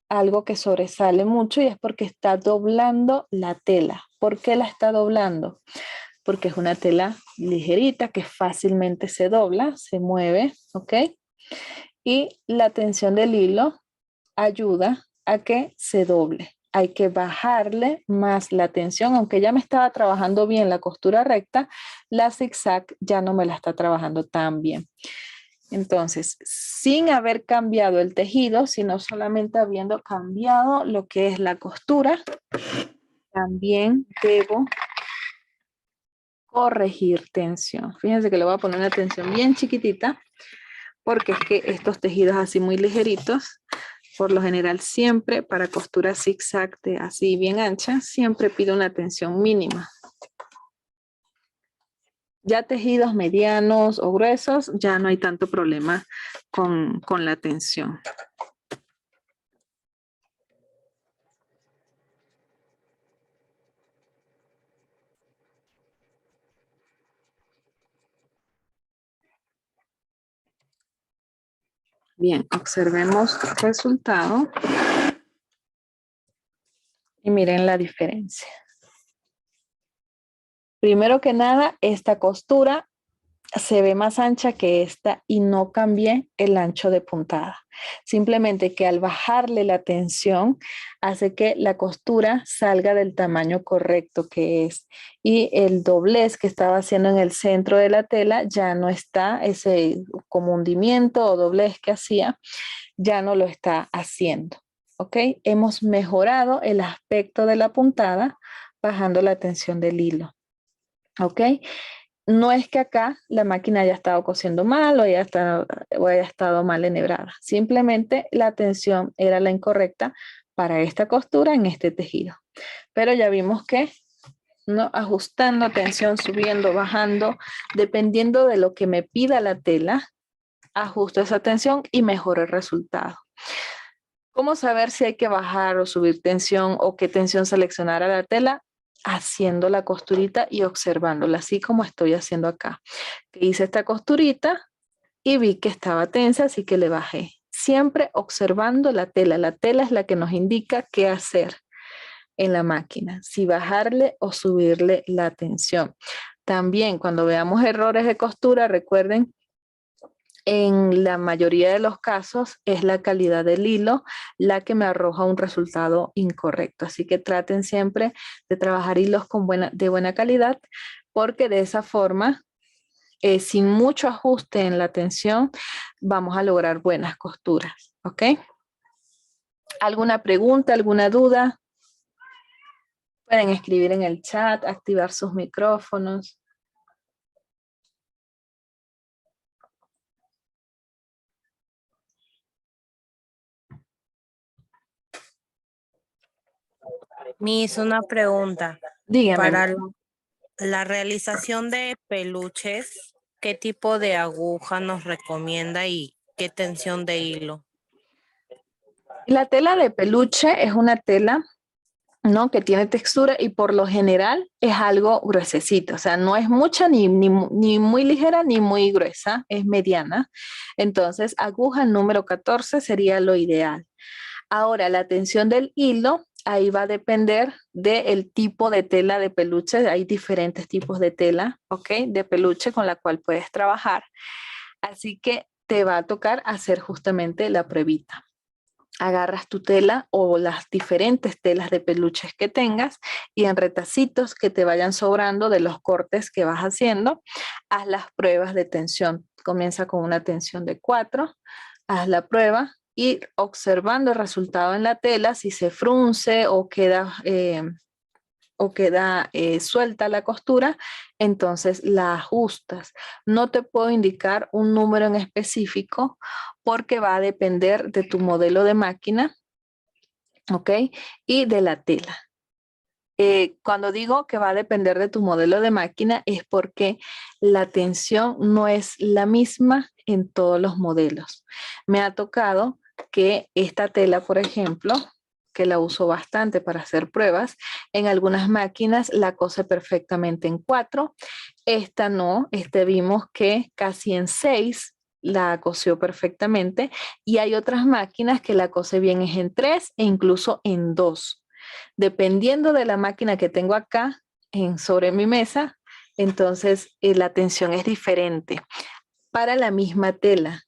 algo que sobresale mucho y es porque está doblando la tela. ¿Por qué la está doblando? Porque es una tela ligerita que fácilmente se dobla, se mueve, ¿ok? Y la tensión del hilo ayuda a que se doble. Hay que bajarle más la tensión, aunque ya me estaba trabajando bien la costura recta, la zigzag ya no me la está trabajando tan bien. Entonces, sin haber cambiado el tejido, sino solamente habiendo cambiado lo que es la costura, también debo corregir tensión. Fíjense que le voy a poner una tensión bien chiquitita, porque es que estos tejidos así muy ligeritos, por lo general siempre para costura zigzag de así bien ancha, siempre pido una tensión mínima. Ya tejidos medianos o gruesos, ya no hay tanto problema con la tensión. Bien, observemos el resultado y miren la diferencia. Primero que nada, esta costura se ve más ancha que esta y no cambié el ancho de puntada. Simplemente que al bajarle la tensión hace que la costura salga del tamaño correcto que es. Y el doblez que estaba haciendo en el centro de la tela ya no está, ese como hundimiento o doblez que hacía, ya no lo está haciendo. ¿Ok? Hemos mejorado el aspecto de la puntada bajando la tensión del hilo. ¿Ok? No es que acá la máquina haya estado cosiendo mal o haya estado mal enhebrada. Simplemente la tensión era la incorrecta para esta costura en este tejido. Pero ya vimos que ¿no? Ajustando tensión, subiendo, bajando, dependiendo de lo que me pida la tela, ajusto esa tensión y mejoro el resultado. ¿Cómo saber si hay que bajar o subir tensión o qué tensión seleccionar a la tela? Haciendo la costurita y observándola, así como estoy haciendo acá. Hice esta costurita y vi que estaba tensa, así que le bajé. Siempre observando la tela. La tela es la que nos indica qué hacer en la máquina, si bajarle o subirle la tensión. También cuando veamos errores de costura, recuerden, en la mayoría de los casos es la calidad del hilo la que me arroja un resultado incorrecto. Así que traten siempre de trabajar hilos de buena calidad, porque de esa forma, sin mucho ajuste en la tensión, vamos a lograr buenas costuras. ¿Ok? ¿Alguna pregunta, alguna duda? Pueden escribir en el chat, activar sus micrófonos. Miss, una pregunta. Dígame. Para la realización de peluches, ¿qué tipo de aguja nos recomienda y qué tensión de hilo? La tela de peluche es una tela, ¿no? Que tiene textura y por lo general es algo gruesecito, o sea, no es mucha ni muy ligera ni muy gruesa, es mediana. Entonces, aguja número 14 sería lo ideal. Ahora, la tensión del hilo, ahí va a depender del tipo de tela de peluche. Hay diferentes tipos de tela, ¿ok? De peluche con la cual puedes trabajar. Así que te va a tocar hacer justamente la pruebita. Agarras tu tela o las diferentes telas de peluches que tengas y en retacitos que te vayan sobrando de los cortes que vas haciendo, haz las pruebas de tensión. Comienza con una tensión de 4, haz la prueba y observando el resultado en la tela, si se frunce o queda suelta la costura, entonces la ajustas. No te puedo indicar un número en específico porque va a depender de tu modelo de máquina, ¿ok? Y de la tela. Cuando digo que va a depender de tu modelo de máquina es porque la tensión no es la misma en todos los modelos. Me ha tocado que esta tela, por ejemplo, que la uso bastante para hacer pruebas, en algunas máquinas la cose perfectamente en 4. Esta no, vimos que casi en 6 la cosió perfectamente, y hay otras máquinas que la cose bien es en 3 e incluso en 2. Dependiendo de la máquina que tengo acá sobre mi mesa, entonces la tensión es diferente para la misma tela.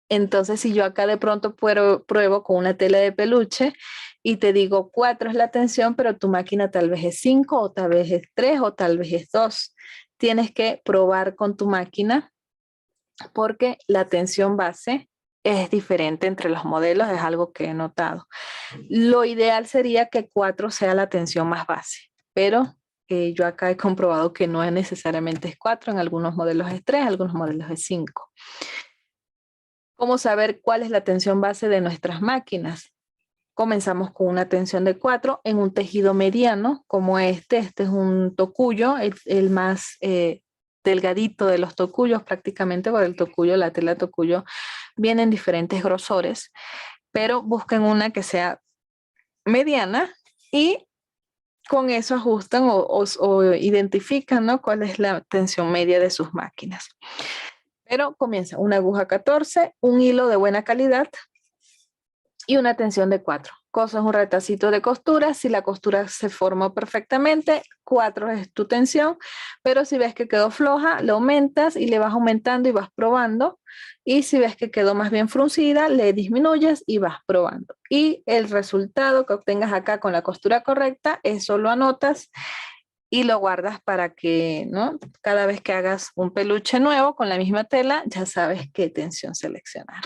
Entonces, si yo acá de pronto pruebo con una tela de peluche y te digo 4 es la tensión, pero tu máquina tal vez es 5 o tal vez es 3 o tal vez es 2. Tienes que probar con tu máquina porque la tensión base es diferente entre los modelos, es algo que he notado. Lo ideal sería que 4 sea la tensión más base, pero yo acá he comprobado que no es necesariamente es 4, en algunos modelos es 3, en algunos modelos es 5. ¿Cómo saber cuál es la tensión base de nuestras máquinas? Comenzamos con una tensión de 4 en un tejido mediano como este. Este es un tocuyo, el más delgadito de los tocuyos prácticamente, porque el tocuyo, la tela de tocuyo viene en diferentes grosores, pero busquen una que sea mediana y con eso ajustan o identifican, ¿no?, cuál es la tensión media de sus máquinas. Pero comienza una aguja 14, un hilo de buena calidad y una tensión de 4. Coses un retacito de costura. Si la costura se formó perfectamente, 4 es tu tensión, pero si ves que quedó floja, lo aumentas y le vas aumentando y vas probando. Y si ves que quedó más bien fruncida, le disminuyes y vas probando. Y el resultado que obtengas acá con la costura correcta, eso lo anotas y lo guardas para que, ¿no?, cada vez que hagas un peluche nuevo con la misma tela, ya sabes qué tensión seleccionar.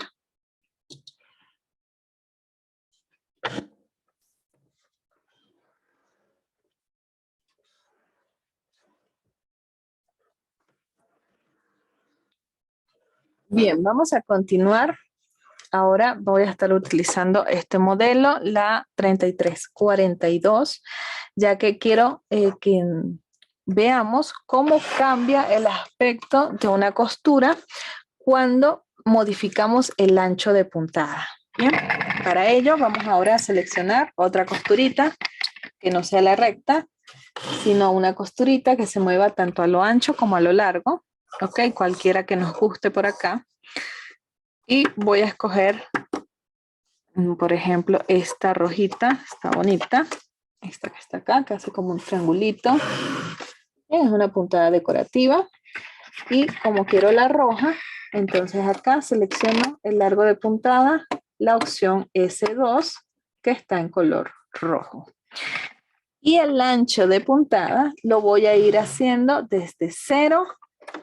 Bien, vamos a continuar. Ahora voy a estar utilizando este modelo, la 3342, ya que quiero que veamos cómo cambia el aspecto de una costura cuando modificamos el ancho de puntada. Bien, para ello vamos ahora a seleccionar otra costurita que no sea la recta, sino una costurita que se mueva tanto a lo ancho como a lo largo. Ok, cualquiera que nos guste por acá. Y voy a escoger, por ejemplo, esta rojita, está bonita. Esta que está acá, que hace como un triangulito. Es una puntada decorativa. Y como quiero la roja, entonces acá selecciono el largo de puntada, la opción S2, que está en color rojo. Y el ancho de puntada lo voy a ir haciendo desde 0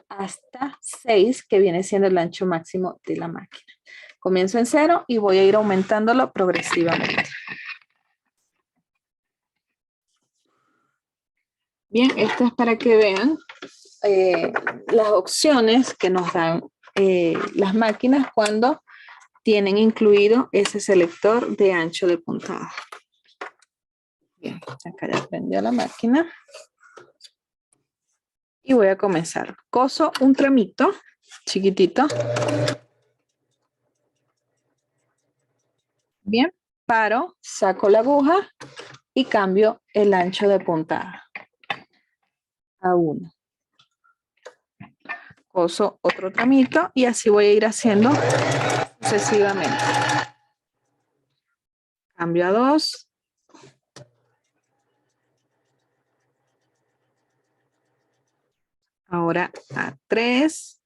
hasta 6, que viene siendo el ancho máximo de la máquina. Comienzo en 0 y voy a ir aumentándolo progresivamente. Bien, esto es para que vean las opciones que nos dan las máquinas cuando tienen incluido ese selector de ancho de puntada. Bien, acá ya prendió la máquina. Y voy a comenzar. Coso un tramito chiquitito. Bien, paro, saco la aguja y cambio el ancho de puntada a 1. Coso otro tramito y así voy a ir haciendo sucesivamente. Cambio a 2. Ahora a 3.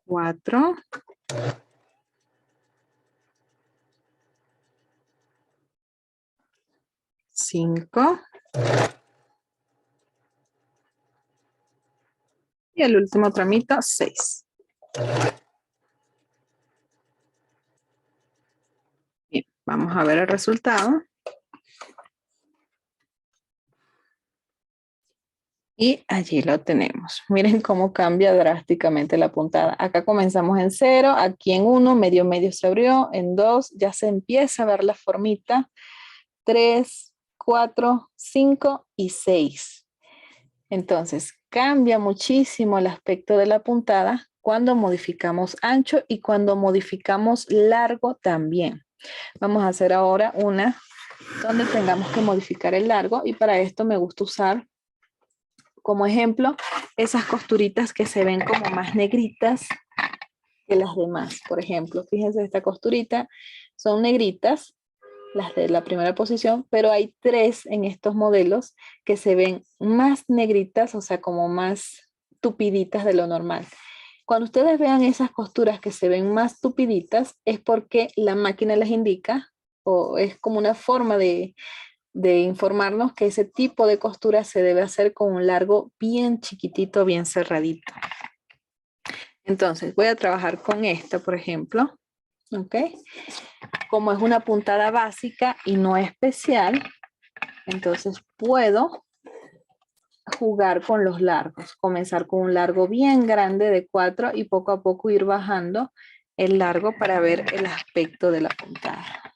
4. 5. Y el último tramito, 6. Bien, vamos a ver el resultado. Y allí lo tenemos. Miren cómo cambia drásticamente la puntada. Acá comenzamos en 0, aquí en 1, medio se abrió, en 2 ya se empieza a ver la formita, 3, 4, 5 y 6. Entonces, cambia muchísimo el aspecto de la puntada cuando modificamos ancho y cuando modificamos largo también. Vamos a hacer ahora una donde tengamos que modificar el largo y para esto me gusta usar como ejemplo esas costuritas que se ven como más negritas que las demás. Por ejemplo, fíjense, esta costurita son negritas, las de la primera posición, pero hay 3 en estos modelos que se ven más negritas, o sea, como más tupiditas de lo normal. Cuando ustedes vean esas costuras que se ven más tupiditas, es porque la máquina les indica, o es como una forma de informarnos que ese tipo de costura se debe hacer con un largo bien chiquitito, bien cerradito. Entonces, voy a trabajar con esta, por ejemplo, ¿ok? Como es una puntada básica y no especial, entonces puedo jugar con los largos. Comenzar con un largo bien grande de 4 y poco a poco ir bajando el largo para ver el aspecto de la puntada.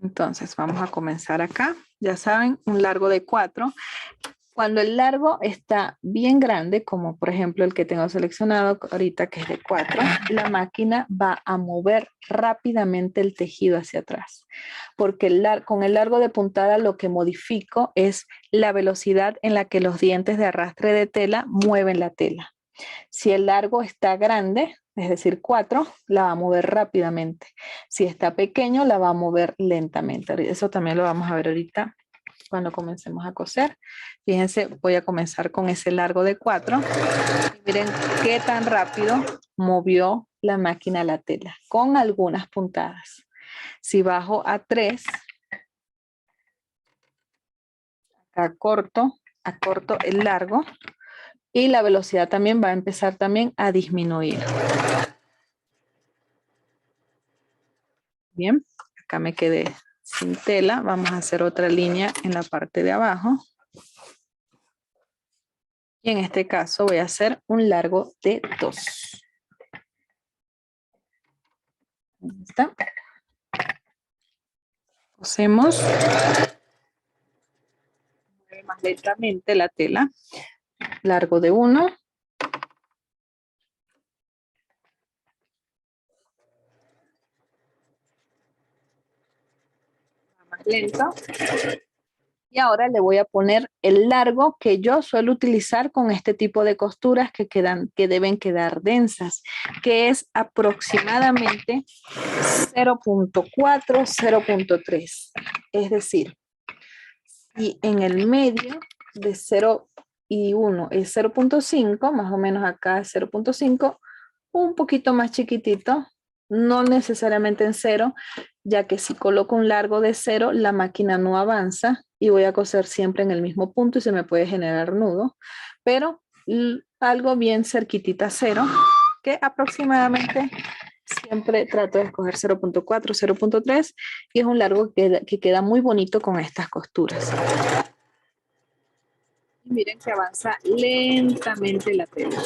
Entonces vamos a comenzar acá. Ya saben, un largo de 4. Cuando el largo está bien grande, como por ejemplo el que tengo seleccionado ahorita que es de 4, la máquina va a mover rápidamente el tejido hacia atrás. Porque con el largo de puntada lo que modifico es la velocidad en la que los dientes de arrastre de tela mueven la tela. Si el largo está grande, es decir 4, la va a mover rápidamente. Si está pequeño, la va a mover lentamente. Eso también lo vamos a ver ahorita cuando comencemos a coser. Fíjense, voy a comenzar con ese largo de 4. Miren qué tan rápido movió la máquina la tela, con algunas puntadas. Si bajo a 3, acá acorto el largo y la velocidad también va a empezar también a disminuir. Bien, acá me quedé sin tela. Vamos a hacer otra línea en la parte de abajo. Y en este caso voy a hacer un largo de 2. Ahí está. Cosemos. Mueve más lentamente la tela. Largo de 1. Más lento. Y ahora le voy a poner el largo que yo suelo utilizar con este tipo de costuras que deben quedar densas, que es aproximadamente 0.4, 0.3. Es decir, si en el medio de 0 y 1 es 0.5, más o menos acá es 0.5, un poquito más chiquitito, no necesariamente en 0, ya que si coloco un largo de 0, la máquina no avanza y voy a coser siempre en el mismo punto y se me puede generar nudo, pero algo bien cerquitita a 0, que aproximadamente siempre trato de escoger 0.4, 0.3 y es un largo que queda muy bonito con estas costuras. Y miren que avanza lentamente la tela.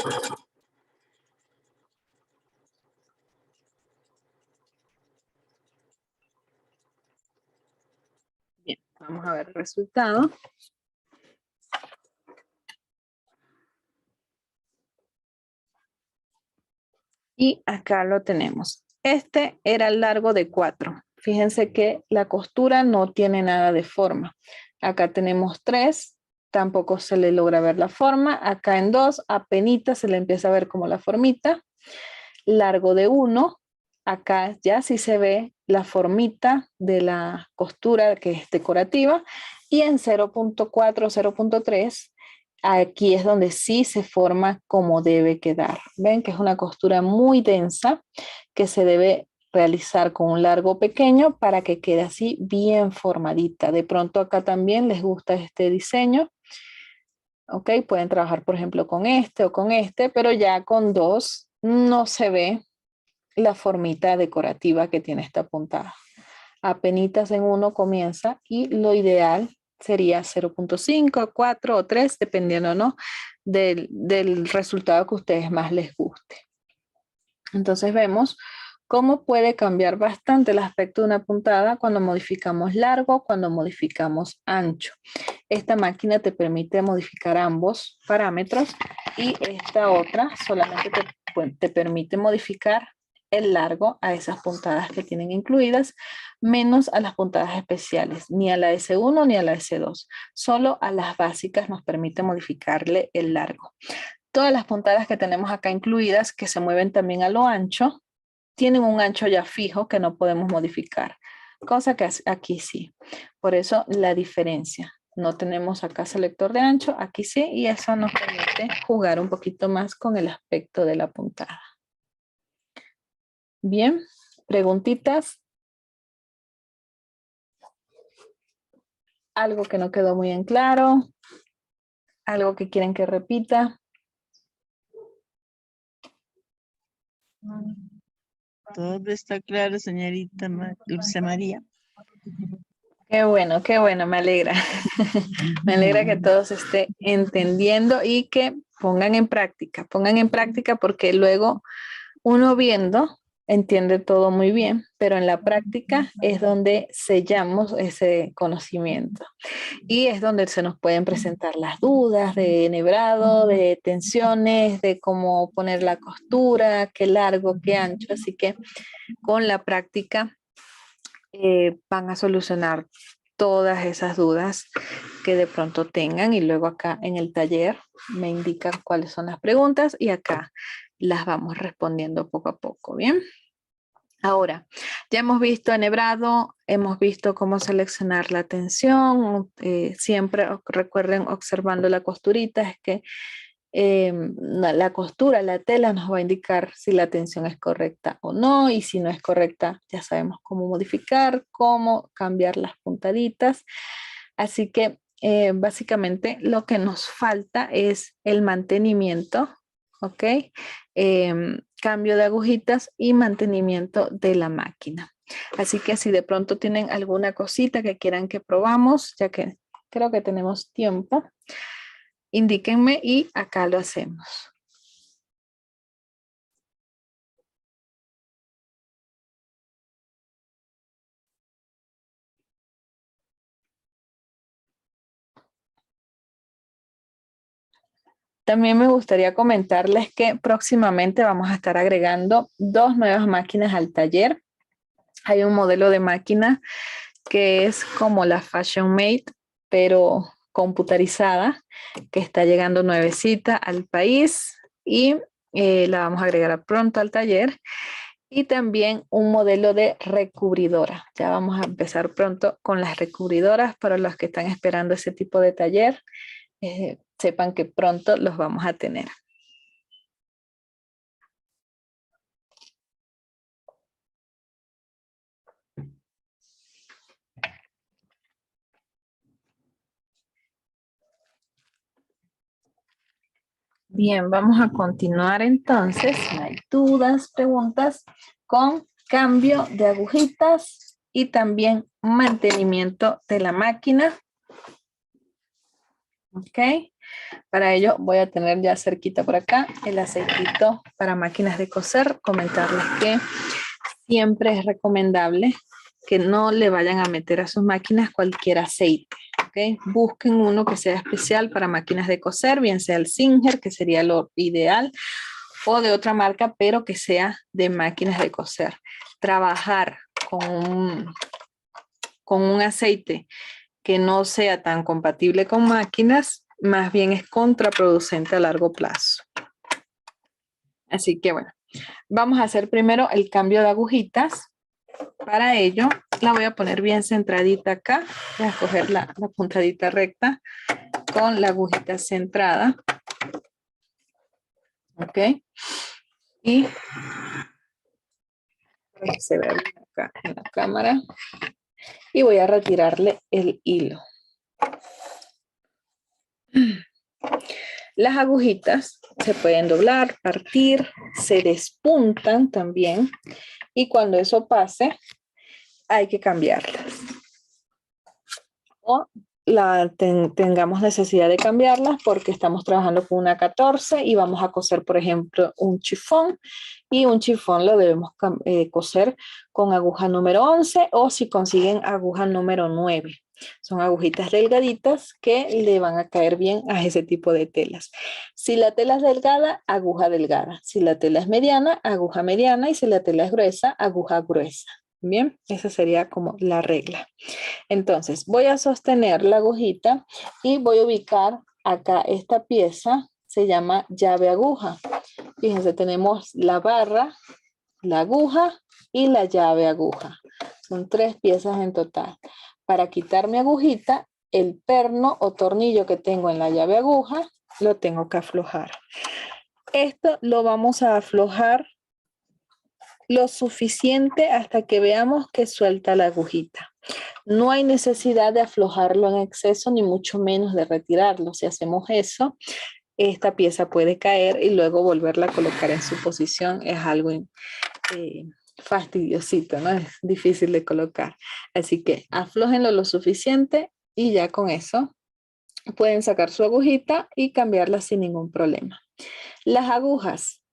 Bien, vamos a ver el resultado. Y acá lo tenemos. Este era el largo de 4. Fíjense que la costura no tiene nada de forma. Acá tenemos 3, tampoco se le logra ver la forma. Acá en 2, apenita se le empieza a ver como la formita. Largo de 1, acá ya sí se ve la formita de la costura que es decorativa. Y en 0.4, 0.3, aquí es donde sí se forma como debe quedar. Ven que es una costura muy densa que se debe realizar con un largo pequeño para que quede así bien formadita. De pronto acá también les gusta este diseño. Ok, pueden trabajar por ejemplo con este o con este, pero ya con 2 no se ve la formita decorativa que tiene esta puntada. Apenitas en 1 comienza y lo ideal sería 0.5, 4 o 3, dependiendo, ¿no?, del resultado que a ustedes más les guste. Entonces vemos ¿Cómo puede cambiar bastante el aspecto de una puntada cuando modificamos largo, cuando modificamos ancho? Esta máquina te permite modificar ambos parámetros y esta otra solamente te permite modificar el largo a esas puntadas que tienen incluidas, menos a las puntadas especiales, ni a la S1 ni a la S2. Solo a las básicas nos permite modificarle el largo. Todas las puntadas que tenemos acá incluidas, que se mueven también a lo ancho, tienen un ancho ya fijo que no podemos modificar, cosa que aquí sí. Por eso la diferencia. No tenemos acá selector de ancho, aquí sí, y eso nos permite jugar un poquito más con el aspecto de la puntada. Bien, preguntitas. Algo que no quedó muy en claro. Algo que quieren que repita. Todo está claro, señorita Dulce María. Qué bueno, me alegra. Me alegra que todos estén entendiendo y que pongan en práctica porque luego uno viendo entiende todo muy bien, pero en la práctica es donde sellamos ese conocimiento y es donde se nos pueden presentar las dudas de enhebrado, de tensiones, de cómo poner la costura, qué largo, qué ancho, así que con la práctica van a solucionar todas esas dudas que de pronto tengan y luego acá en el taller me indican cuáles son las preguntas y acá las vamos respondiendo poco a poco, ¿bien? Ahora, ya hemos visto enhebrado, hemos visto cómo seleccionar la tensión, siempre recuerden observando la costurita, es que la costura, la tela nos va a indicar si la tensión es correcta o no, y si no es correcta ya sabemos cómo modificar, cómo cambiar las puntaditas. Así que básicamente lo que nos falta es el mantenimiento, ¿ok? Cambio de agujitas y mantenimiento de la máquina. Así que si de pronto tienen alguna cosita que quieran que probamos, ya que creo que tenemos tiempo, indíquenme y acá lo hacemos. También me gustaría comentarles que próximamente vamos a estar agregando 2 nuevas máquinas al taller. Hay un modelo de máquina que es como la Fashion Mate, pero computarizada, que está llegando nuevecita al país y la vamos a agregar pronto al taller. Y también un modelo de recubridora. Ya vamos a empezar pronto con las recubridoras para los que están esperando ese tipo de taller. Sepan que pronto los vamos a tener. Bien, vamos a continuar entonces, si no hay dudas, preguntas, con cambio de agujitas y también mantenimiento de la máquina. Ok, para ello voy a tener ya cerquita por acá el aceitito para máquinas de coser. Comentarles que siempre es recomendable que no le vayan a meter a sus máquinas cualquier aceite. ¿Okay? Busquen uno que sea especial para máquinas de coser, bien sea el Singer, que sería lo ideal, o de otra marca, pero que sea de máquinas de coser. Trabajar con un aceite que no sea tan compatible con máquinas, más bien es contraproducente a largo plazo. Así que bueno, vamos a hacer primero el cambio de agujitas. Para ello, la voy a poner bien centradita acá. Voy a coger la puntadita recta con la agujita centrada. Ok. Y se ve acá en la cámara. Y voy a retirarle el hilo. Las agujitas se pueden doblar, partir, se despuntan también. Y cuando eso pase, hay que cambiarlas. O tengamos necesidad de cambiarlas porque estamos trabajando con una 14 y vamos a coser, por ejemplo, un chifón, y un chifón lo debemos coser con aguja número 11 o si consiguen aguja número 9. Son agujitas delgaditas que le van a caer bien a ese tipo de telas. Si la tela es delgada, aguja delgada. Si la tela es mediana, aguja mediana. Y si la tela es gruesa, aguja gruesa. Bien, esa sería como la regla. Entonces, voy a sostener la agujita y voy a ubicar acá esta pieza. Se llama llave aguja. Fíjense, tenemos la barra, la aguja y la llave aguja. Son 3 piezas en total. Para quitar mi agujita, el perno o tornillo que tengo en la llave aguja, lo tengo que aflojar. Esto lo vamos a aflojar lo suficiente hasta que veamos que suelta la agujita. No hay necesidad de aflojarlo en exceso, ni mucho menos de retirarlo. Si hacemos eso, esta pieza puede caer y luego volverla a colocar en su posición es algo fastidiosito, ¿no? Es difícil de colocar. Así que aflójenlo lo suficiente y ya con eso pueden sacar su agujita y cambiarla sin ningún problema. Las agujas,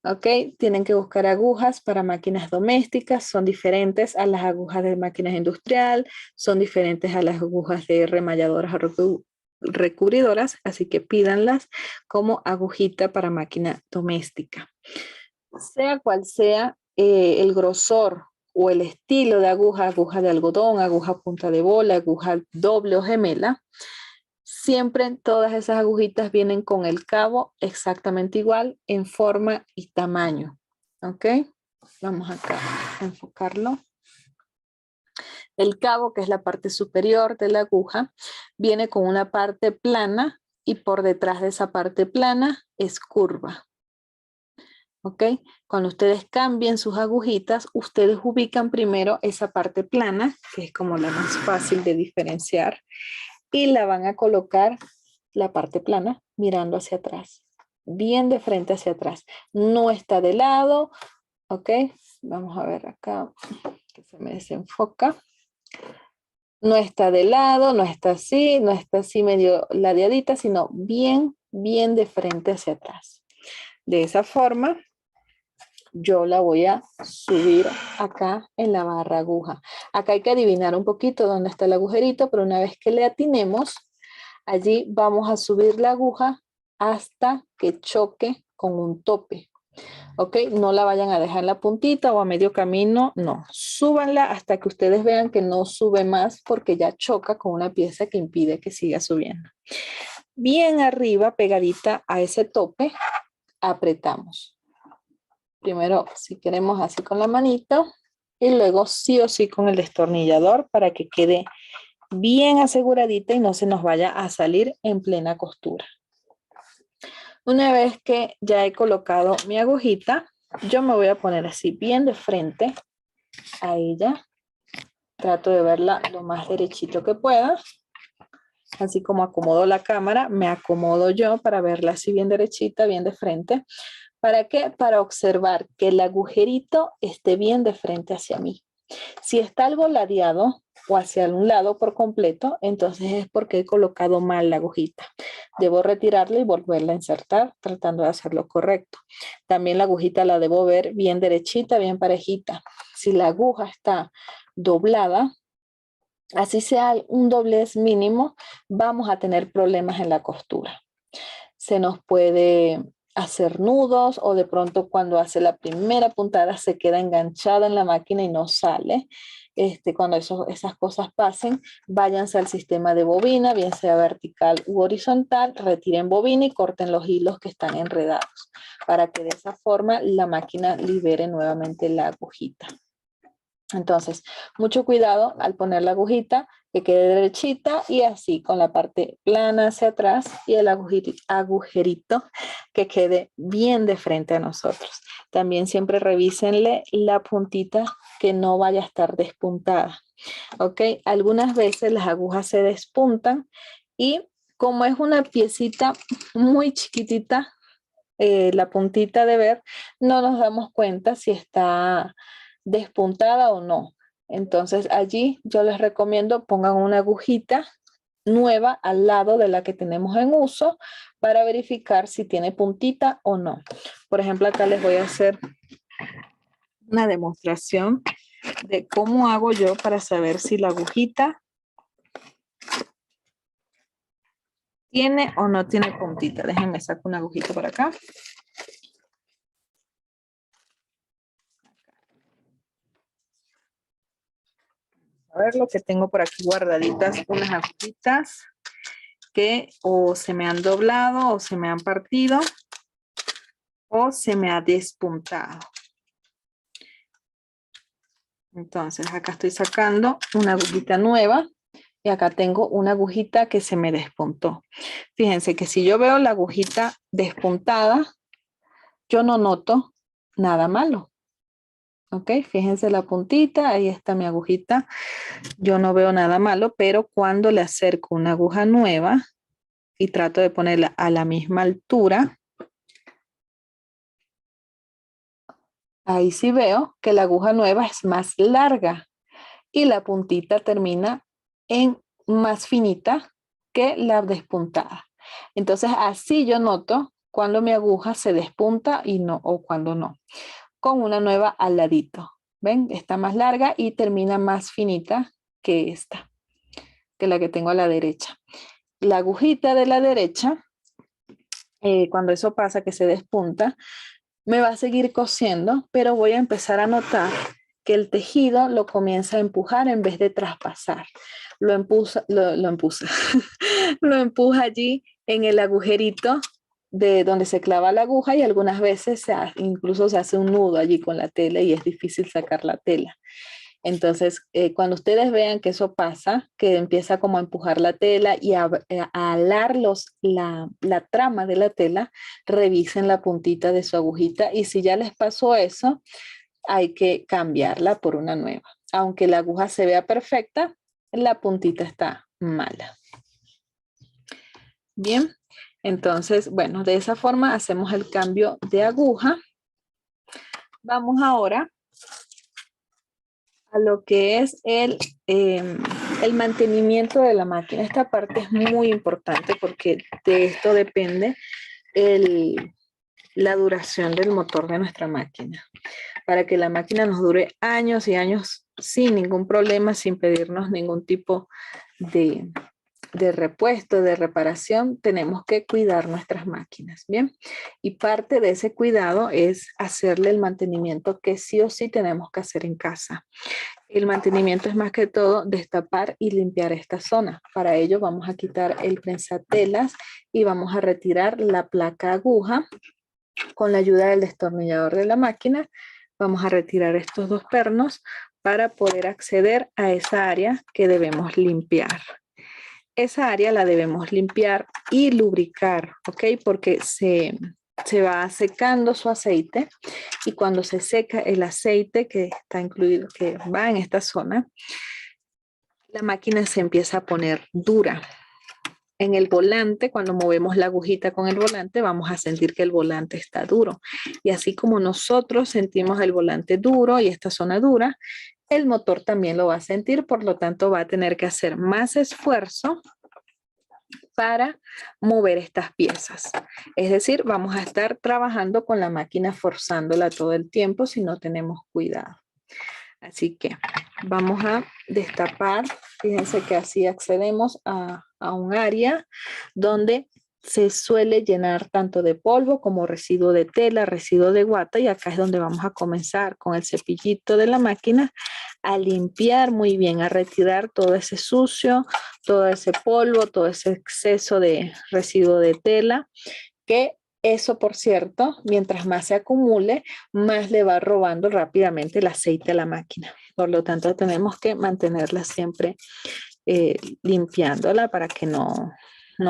¿ok? Tienen que buscar agujas para máquinas domésticas, son diferentes a las agujas de máquinas industrial, son diferentes a las agujas de remalladoras o recubridoras, así que pídanlas como agujita para máquina doméstica. Sea cual sea el grosor o el estilo de aguja, aguja de algodón, aguja punta de bola, aguja doble o gemela, siempre todas esas agujitas vienen con el cabo exactamente igual en forma y tamaño. ¿Ok? Vamos acá a enfocarlo. El cabo, que es la parte superior de la aguja, viene con una parte plana y por detrás de esa parte plana es curva. ¿Ok? Cuando ustedes cambien sus agujitas, ustedes ubican primero esa parte plana, que es como la más fácil de diferenciar, y la van a colocar la parte plana mirando hacia atrás, bien de frente hacia atrás. No está de lado, ¿ok? Vamos a ver acá, que se me desenfoca. No está de lado, no está así medio ladeadita, sino bien de frente hacia atrás. De esa forma, yo la voy a subir acá en la barra aguja. Acá hay que adivinar un poquito dónde está el agujerito, pero una vez que le atinemos, allí vamos a subir la aguja hasta que choque con un tope. ¿Ok? No la vayan a dejar en la puntita o a medio camino, no. Súbanla hasta que ustedes vean que no sube más porque ya choca con una pieza que impide que siga subiendo. Bien arriba, pegadita a ese tope, apretamos. Primero, si queremos, así con la manito y luego sí o sí con el destornillador para que quede bien aseguradita y no se nos vaya a salir en plena costura. Una vez que ya he colocado mi agujita, yo me voy a poner así bien de frente a ella. Trato de verla lo más derechito que pueda. Así como acomodo la cámara, me acomodo yo para verla así bien derechita, bien de frente. ¿Para qué? Para observar que el agujerito esté bien de frente hacia mí. Si está algo ladeado o hacia un lado por completo, entonces es porque he colocado mal la agujita. Debo retirarla y volverla a insertar tratando de hacerlo correcto. También la agujita la debo ver bien derechita, bien parejita. Si la aguja está doblada, así sea un doblez mínimo, vamos a tener problemas en la costura. Se nos puede hacer nudos o de pronto cuando hace la primera puntada se queda enganchada en la máquina y no sale. Cuando esas cosas pasen, váyanse al sistema de bobina, bien sea vertical u horizontal, retiren bobina y corten los hilos que están enredados para que de esa forma la máquina libere nuevamente la agujita. Entonces, mucho cuidado al poner la agujita, que quede derechita y así con la parte plana hacia atrás y el agujerito que quede bien de frente a nosotros. También siempre revísenle la puntita que no vaya a estar despuntada. ¿Ok? Algunas veces las agujas se despuntan y como es una piecita muy chiquitita, la puntita de ver, no nos damos cuenta si está despuntada o no. Entonces allí yo les recomiendo pongan una agujita nueva al lado de la que tenemos en uso para verificar si tiene puntita o no. Por ejemplo, acá les voy a hacer una demostración de cómo hago yo para saber si la agujita tiene o no tiene puntita. Déjenme sacar una agujita por acá. A ver lo que tengo por aquí guardaditas, unas agujitas que o se me han doblado o se me han partido o se me ha despuntado. Entonces acá estoy sacando una agujita nueva y acá tengo una agujita que se me despuntó. Fíjense que si yo veo la agujita despuntada, yo no noto nada malo. Ok, fíjense la puntita, ahí está mi agujita. Yo no veo nada malo, pero cuando le acerco una aguja nueva y trato de ponerla a la misma altura, ahí sí veo que la aguja nueva es más larga y la puntita termina en más finita que la despuntada. Entonces así yo noto cuando mi aguja se despunta y no, o cuando no. Con una nueva al ladito. ¿Ven? Está más larga y termina más finita que esta, que la que tengo a la derecha. La agujita de la derecha, cuando eso pasa que se despunta, me va a seguir cosiendo, pero voy a empezar a notar que el tejido lo comienza a empujar en vez de traspasar. Lo empuja allí en el agujerito de donde se clava la aguja y algunas veces incluso se hace un nudo allí con la tela y es difícil sacar la tela. Entonces, cuando ustedes vean que eso pasa, que empieza como a empujar la tela y a alar la trama de la tela, revisen la puntita de su agujita y si ya les pasó eso, hay que cambiarla por una nueva. Aunque la aguja se vea perfecta, la puntita está mala. Bien, entonces, bueno, de esa forma hacemos el cambio de aguja. Vamos ahora a lo que es el mantenimiento de la máquina. Esta parte es muy importante porque de esto depende la duración del motor de nuestra máquina. Para que la máquina nos dure años y años sin ningún problema, sin pedirnos ningún tipo de repuesto, de reparación, tenemos que cuidar nuestras máquinas, ¿bien? Y parte de ese cuidado es hacerle el mantenimiento que sí o sí tenemos que hacer en casa. El mantenimiento es más que todo destapar y limpiar esta zona. Para ello vamos a quitar el prensatelas y vamos a retirar la placa aguja con la ayuda del destornillador de la máquina. Vamos a retirar estos dos pernos para poder acceder a esa área que debemos limpiar. Esa área la debemos limpiar y lubricar, ¿ok? Porque se va secando su aceite y cuando se seca el aceite que está incluido, que va en esta zona, la máquina se empieza a poner dura. En el volante, cuando movemos la agujita con el volante, vamos a sentir que el volante está duro. Y así como nosotros sentimos el volante duro y esta zona dura, el motor también lo va a sentir, por lo tanto va a tener que hacer más esfuerzo para mover estas piezas. Es decir, vamos a estar trabajando con la máquina forzándola todo el tiempo si no tenemos cuidado. Así que vamos a destapar. Fíjense que así accedemos a un área donde se suele llenar tanto de polvo como residuo de tela, residuo de guata, y acá es donde vamos a comenzar con el cepillito de la máquina a limpiar muy bien, a retirar todo ese sucio, todo ese polvo, todo ese exceso de residuo de tela, que eso, por cierto, mientras más se acumule, más le va robando rápidamente el aceite a la máquina. Por lo tanto, tenemos que mantenerla siempre limpiándola para que no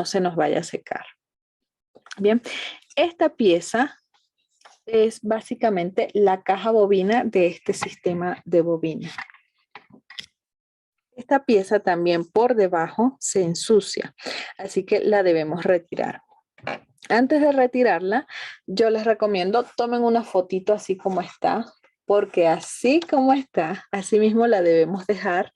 se nos vaya a secar. Bien, esta pieza es básicamente la caja bobina de este sistema de bobina. Esta pieza también por debajo se ensucia, así que la debemos retirar. Antes de retirarla, yo les recomiendo tomen una fotito así como está, porque así como está, así mismo la debemos dejar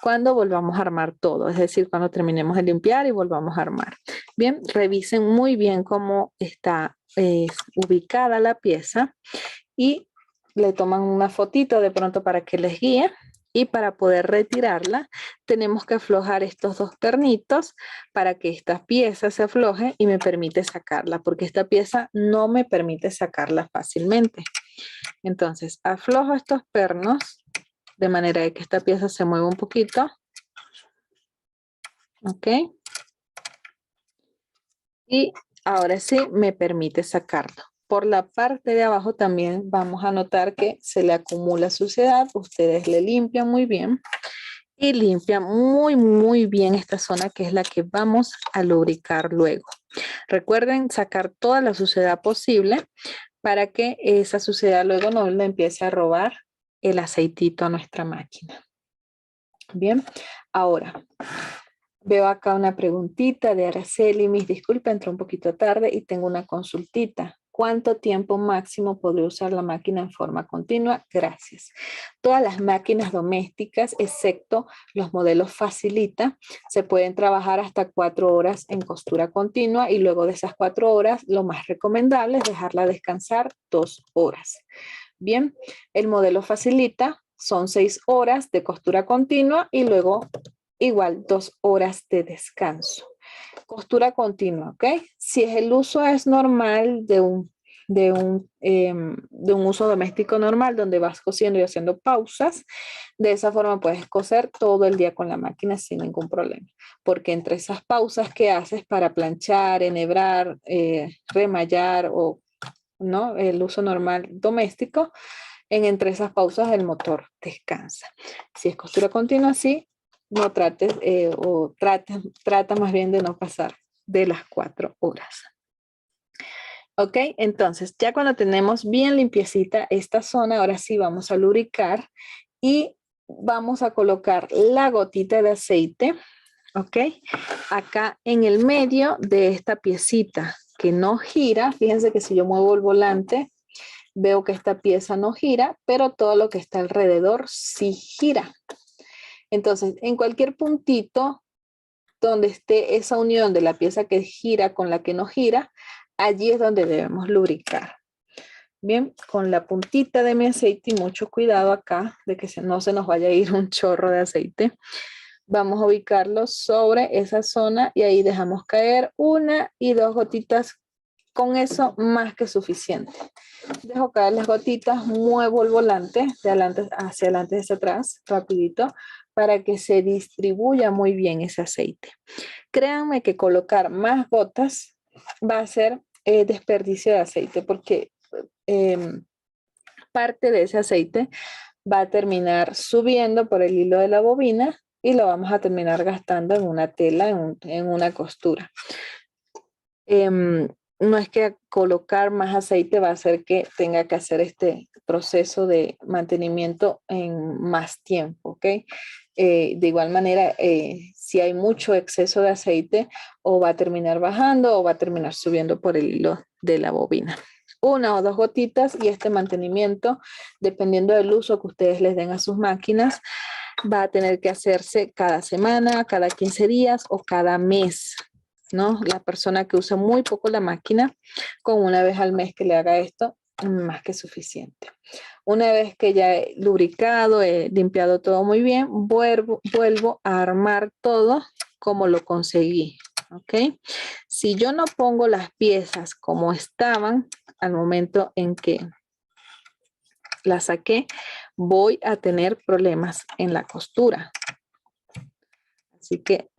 cuando volvamos a armar todo, es decir, cuando terminemos de limpiar y volvamos a armar. Bien, revisen muy bien cómo está ubicada la pieza y le toman una fotito de pronto para que les guíe. Y para poder retirarla, tenemos que aflojar estos dos pernitos para que esta pieza se afloje y me permite sacarla, porque esta pieza no me permite sacarla fácilmente. Entonces, aflojo estos pernos de manera de que esta pieza se mueva un poquito. Ok. Y ahora sí me permite sacarlo. Por la parte de abajo también vamos a notar que se le acumula suciedad. Ustedes le limpian muy bien. Y limpian muy bien esta zona que es la que vamos a lubricar luego. Recuerden sacar toda la suciedad posible para que esa suciedad luego no le empiece a robar el aceitito a nuestra máquina. Bien, ahora veo acá una preguntita de Araceli. Mis disculpas, entré un poquito tarde y tengo una consultita. ¿Cuánto tiempo máximo podría usar la máquina en forma continua? Gracias. Todas las máquinas domésticas, excepto los modelos Facilita, se pueden trabajar hasta 4 horas en costura continua y luego de esas 4 horas, lo más recomendable es dejarla descansar 2 horas. Bien, el modelo Facilita son 6 horas de costura continua y luego igual 2 horas de descanso. Costura continua, ¿ok? Si el uso es normal de un uso doméstico normal donde vas cosiendo y haciendo pausas, de esa forma puedes coser todo el día con la máquina sin ningún problema, porque entre esas pausas que haces para planchar, enhebrar, remallar o no el uso normal doméstico, entre esas pausas el motor descansa. Si es costura continua, sí, no trates trata más bien de no pasar de las 4 horas. Ok, entonces ya cuando tenemos bien limpiecita esta zona, ahora sí vamos a lubricar y vamos a colocar la gotita de aceite, ok, acá en el medio de esta piecita que no gira. Fíjense que si yo muevo el volante, veo que esta pieza no gira, pero todo lo que está alrededor sí gira. Entonces, en cualquier puntito donde esté esa unión de la pieza que gira con la que no gira, allí es donde debemos lubricar. Bien, con la puntita de mi aceite y mucho cuidado acá de que no se nos vaya a ir un chorro de aceite. Vamos a ubicarlo sobre esa zona y ahí dejamos caer 1 y 2 gotitas. Con eso más que suficiente. Dejo caer las gotitas, muevo el volante de adelante hacia adelante, hacia atrás, rapidito, para que se distribuya muy bien ese aceite. Créanme que colocar más gotas va a ser desperdicio de aceite, porque parte de ese aceite va a terminar subiendo por el hilo de la bobina y lo vamos a terminar gastando en una tela, en una costura. No es que colocar más aceite va a hacer que tenga que hacer este proceso de mantenimiento en más tiempo, ¿ok? De igual manera, si hay mucho exceso de aceite, o va a terminar bajando o va a terminar subiendo por el hilo de la bobina. 1 o 2 gotitas y este mantenimiento, dependiendo del uso que ustedes les den a sus máquinas, va a tener que hacerse cada semana, cada 15 días o cada mes, ¿no? La persona que usa muy poco la máquina, con una vez al mes que le haga esto, más que suficiente. Una vez que ya he lubricado, he limpiado todo muy bien, vuelvo a armar todo como lo conseguí, ¿ok? Si yo no pongo las piezas como estaban al momento en que las saqué, voy a tener problemas en la costura. Así que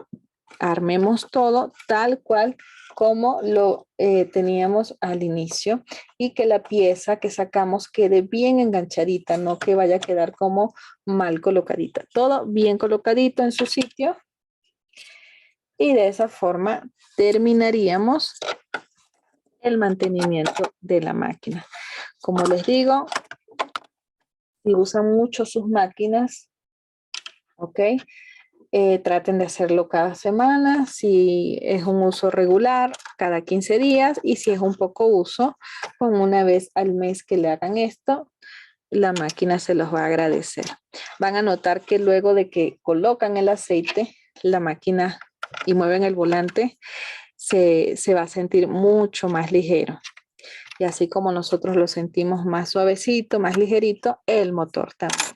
armemos todo tal cual como lo teníamos al inicio y que la pieza que sacamos quede bien enganchadita, no que vaya a quedar como mal colocadita. Todo bien colocadito en su sitio y de esa forma terminaríamos el mantenimiento de la máquina. Como les digo, si usan mucho sus máquinas, ¿ok? Traten de hacerlo cada semana, si es un uso regular, cada 15 días, y si es un poco uso, con una vez al mes que le hagan esto, la máquina se los va a agradecer. Van a notar que luego de que colocan el aceite, la máquina y mueven el volante, se va a sentir mucho más ligero. Y así como nosotros lo sentimos más suavecito, más ligerito, el motor también.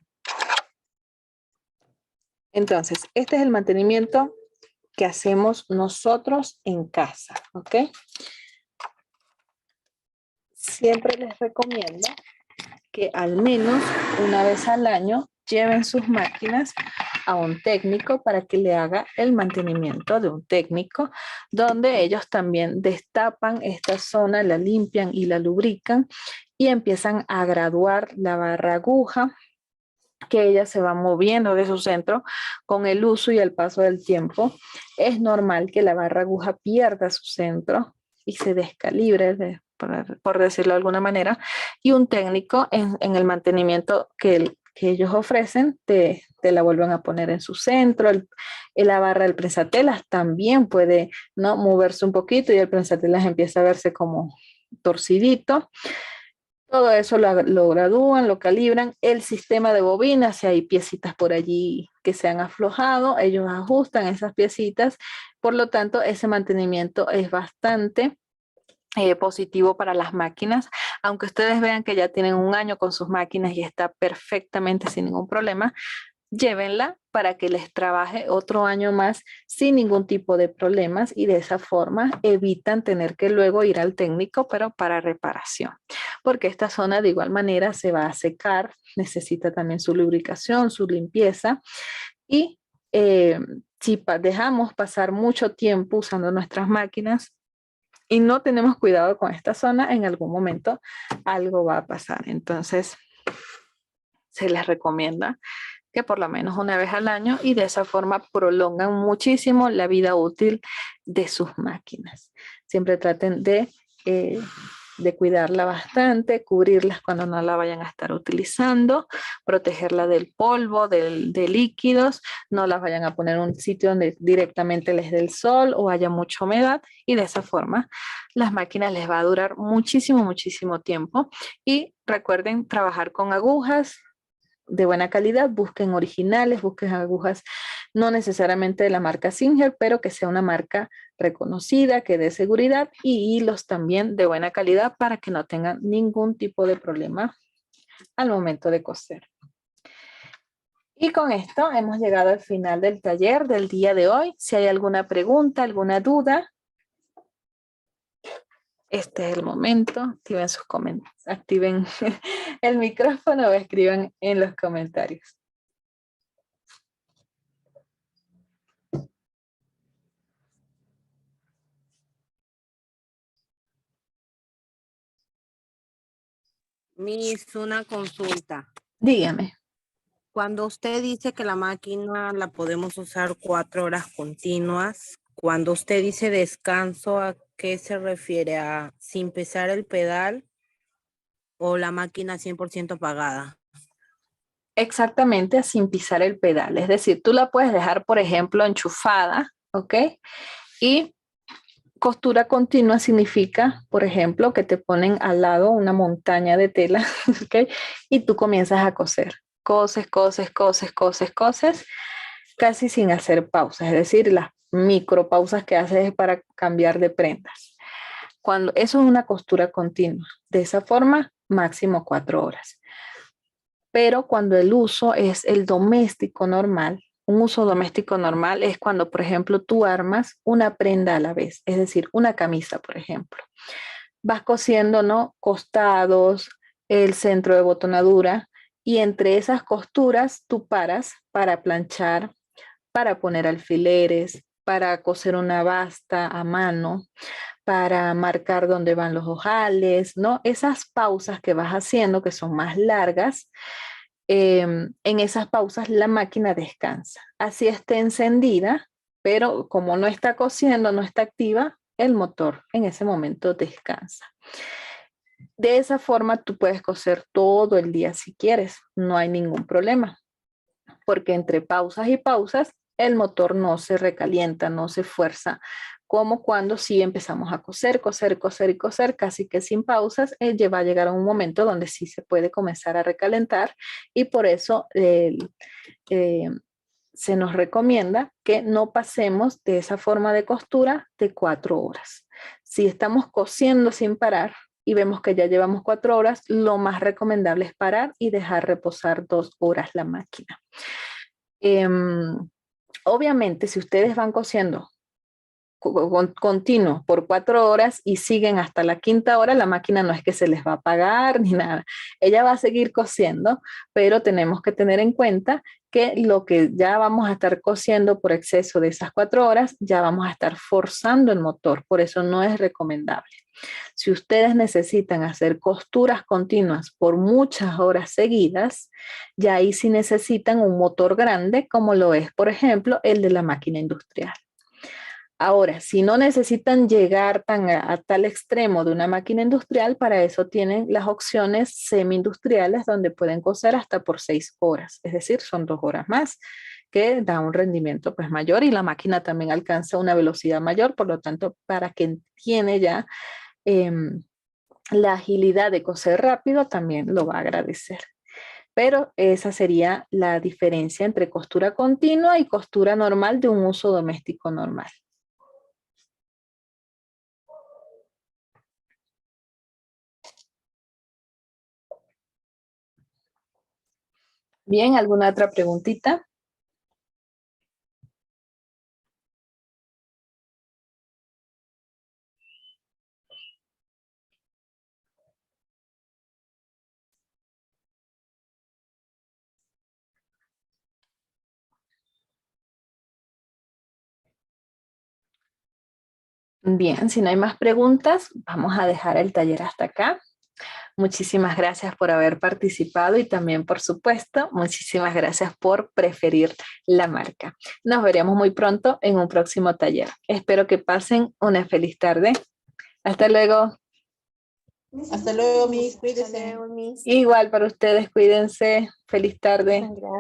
Entonces, este es el mantenimiento que hacemos nosotros en casa, ¿ok? Siempre les recomiendo que al menos una vez al año lleven sus máquinas a un técnico para que le haga el mantenimiento de un técnico, donde ellos también destapan esta zona, la limpian y la lubrican y empiezan a graduar la barra aguja, que ella se va moviendo de su centro con el uso y el paso del tiempo. Es normal que la barra aguja pierda su centro y se descalibre, por decirlo de alguna manera, y un técnico en el mantenimiento que ellos ofrecen te la vuelven a poner en su centro. La barra del prensatelas también puede, ¿no?, moverse un poquito y el prensatelas empieza a verse como torcidito. Todo eso lo gradúan, lo calibran. El sistema de bobinas, si hay piecitas por allí que se han aflojado, ellos ajustan esas piecitas. Por lo tanto, ese mantenimiento es bastante positivo para las máquinas. Aunque ustedes vean que ya tienen un año con sus máquinas y está perfectamente sin ningún problema, llévenla para que les trabaje otro año más sin ningún tipo de problemas y de esa forma evitan tener que luego ir al técnico, pero para reparación. Porque esta zona de igual manera se va a secar, necesita también su lubricación, su limpieza y si dejamos pasar mucho tiempo usando nuestras máquinas y no tenemos cuidado con esta zona, en algún momento algo va a pasar. Entonces, se les recomienda que por lo menos una vez al año y de esa forma prolongan muchísimo la vida útil de sus máquinas. Siempre traten de cuidarla bastante, cubrirlas cuando no la vayan a estar utilizando, protegerla del polvo, de líquidos, no las vayan a poner en un sitio donde directamente les dé el sol o haya mucha humedad y de esa forma las máquinas les va a durar muchísimo, muchísimo tiempo. Y recuerden trabajar con agujas de buena calidad, busquen originales, busquen agujas no necesariamente de la marca Singer, pero que sea una marca reconocida, que dé seguridad y hilos también de buena calidad para que no tengan ningún tipo de problema al momento de coser. Y con esto hemos llegado al final del taller del día de hoy. Si hay alguna pregunta, alguna duda, este es el momento. Activen el micrófono o escriban en los comentarios. Miss, una consulta. Dígame. Cuando usted dice que la máquina la podemos usar 4 horas continuas, cuando usted dice descanso, ¿a qué se refiere? ¿A sin pisar el pedal o la máquina 100% apagada? Exactamente, sin pisar el pedal. Es decir, tú la puedes dejar, por ejemplo, enchufada, ¿ok? Y costura continua significa, por ejemplo, que te ponen al lado una montaña de tela, ¿ok? Y tú comienzas a coser. Coses, coses, coses, coses, coses, casi sin hacer pausas. Es decir, las micropausas que haces es para cambiar de prendas. Eso es una costura continua. De esa forma, máximo 4 horas. Pero cuando el uso es el doméstico normal, un uso doméstico normal es cuando, por ejemplo, tú armas una prenda a la vez, es decir, una camisa, por ejemplo. Vas cosiendo, ¿no?, costados, el centro de botonadura y entre esas costuras tú paras para planchar, para poner alfileres, para coser una basta a mano, para marcar dónde van los ojales, ¿no? Esas pausas que vas haciendo, que son más largas, en esas pausas la máquina descansa. Así esté encendida, pero como no está cosiendo, no está activa, el motor en ese momento descansa. De esa forma tú puedes coser todo el día si quieres, no hay ningún problema, porque entre pausas y pausas el motor no se recalienta, no se fuerza como cuando sí empezamos a coser, casi que sin pausas, va a llegar a un momento donde sí se puede comenzar a recalentar y por eso se nos recomienda que no pasemos de esa forma de costura de 4 horas. Si estamos cosiendo sin parar y vemos que ya llevamos 4 horas, lo más recomendable es parar y dejar reposar 2 horas la máquina. Obviamente, si ustedes van cosiendo continuo por 4 horas y siguen hasta la 5ª hora, la máquina no es que se les va a apagar ni nada. Ella va a seguir cosiendo, pero tenemos que tener en cuenta que lo que ya vamos a estar cosiendo por exceso de esas 4 horas, ya vamos a estar forzando el motor. Por eso no es recomendable. Si ustedes necesitan hacer costuras continuas por muchas horas seguidas, ya ahí sí necesitan un motor grande, como lo es, por ejemplo, el de la máquina industrial. Ahora, si no necesitan llegar a tal extremo de una máquina industrial, para eso tienen las opciones semi-industriales donde pueden coser hasta por 6 horas, es decir, son 2 horas más, que da un rendimiento pues mayor y la máquina también alcanza una velocidad mayor, por lo tanto, para quien tiene ya la agilidad de coser rápido, también lo va a agradecer. Pero esa sería la diferencia entre costura continua y costura normal de un uso doméstico normal. Bien, ¿alguna otra preguntita? Bien, si no hay más preguntas, vamos a dejar el taller hasta acá. Muchísimas gracias por haber participado y también, por supuesto, muchísimas gracias por preferir la marca. Nos veremos muy pronto en un próximo taller. Espero que pasen una feliz tarde. Hasta luego. Hasta luego, Miss. Cuídense. Igual para ustedes, cuídense. Feliz tarde. Gracias.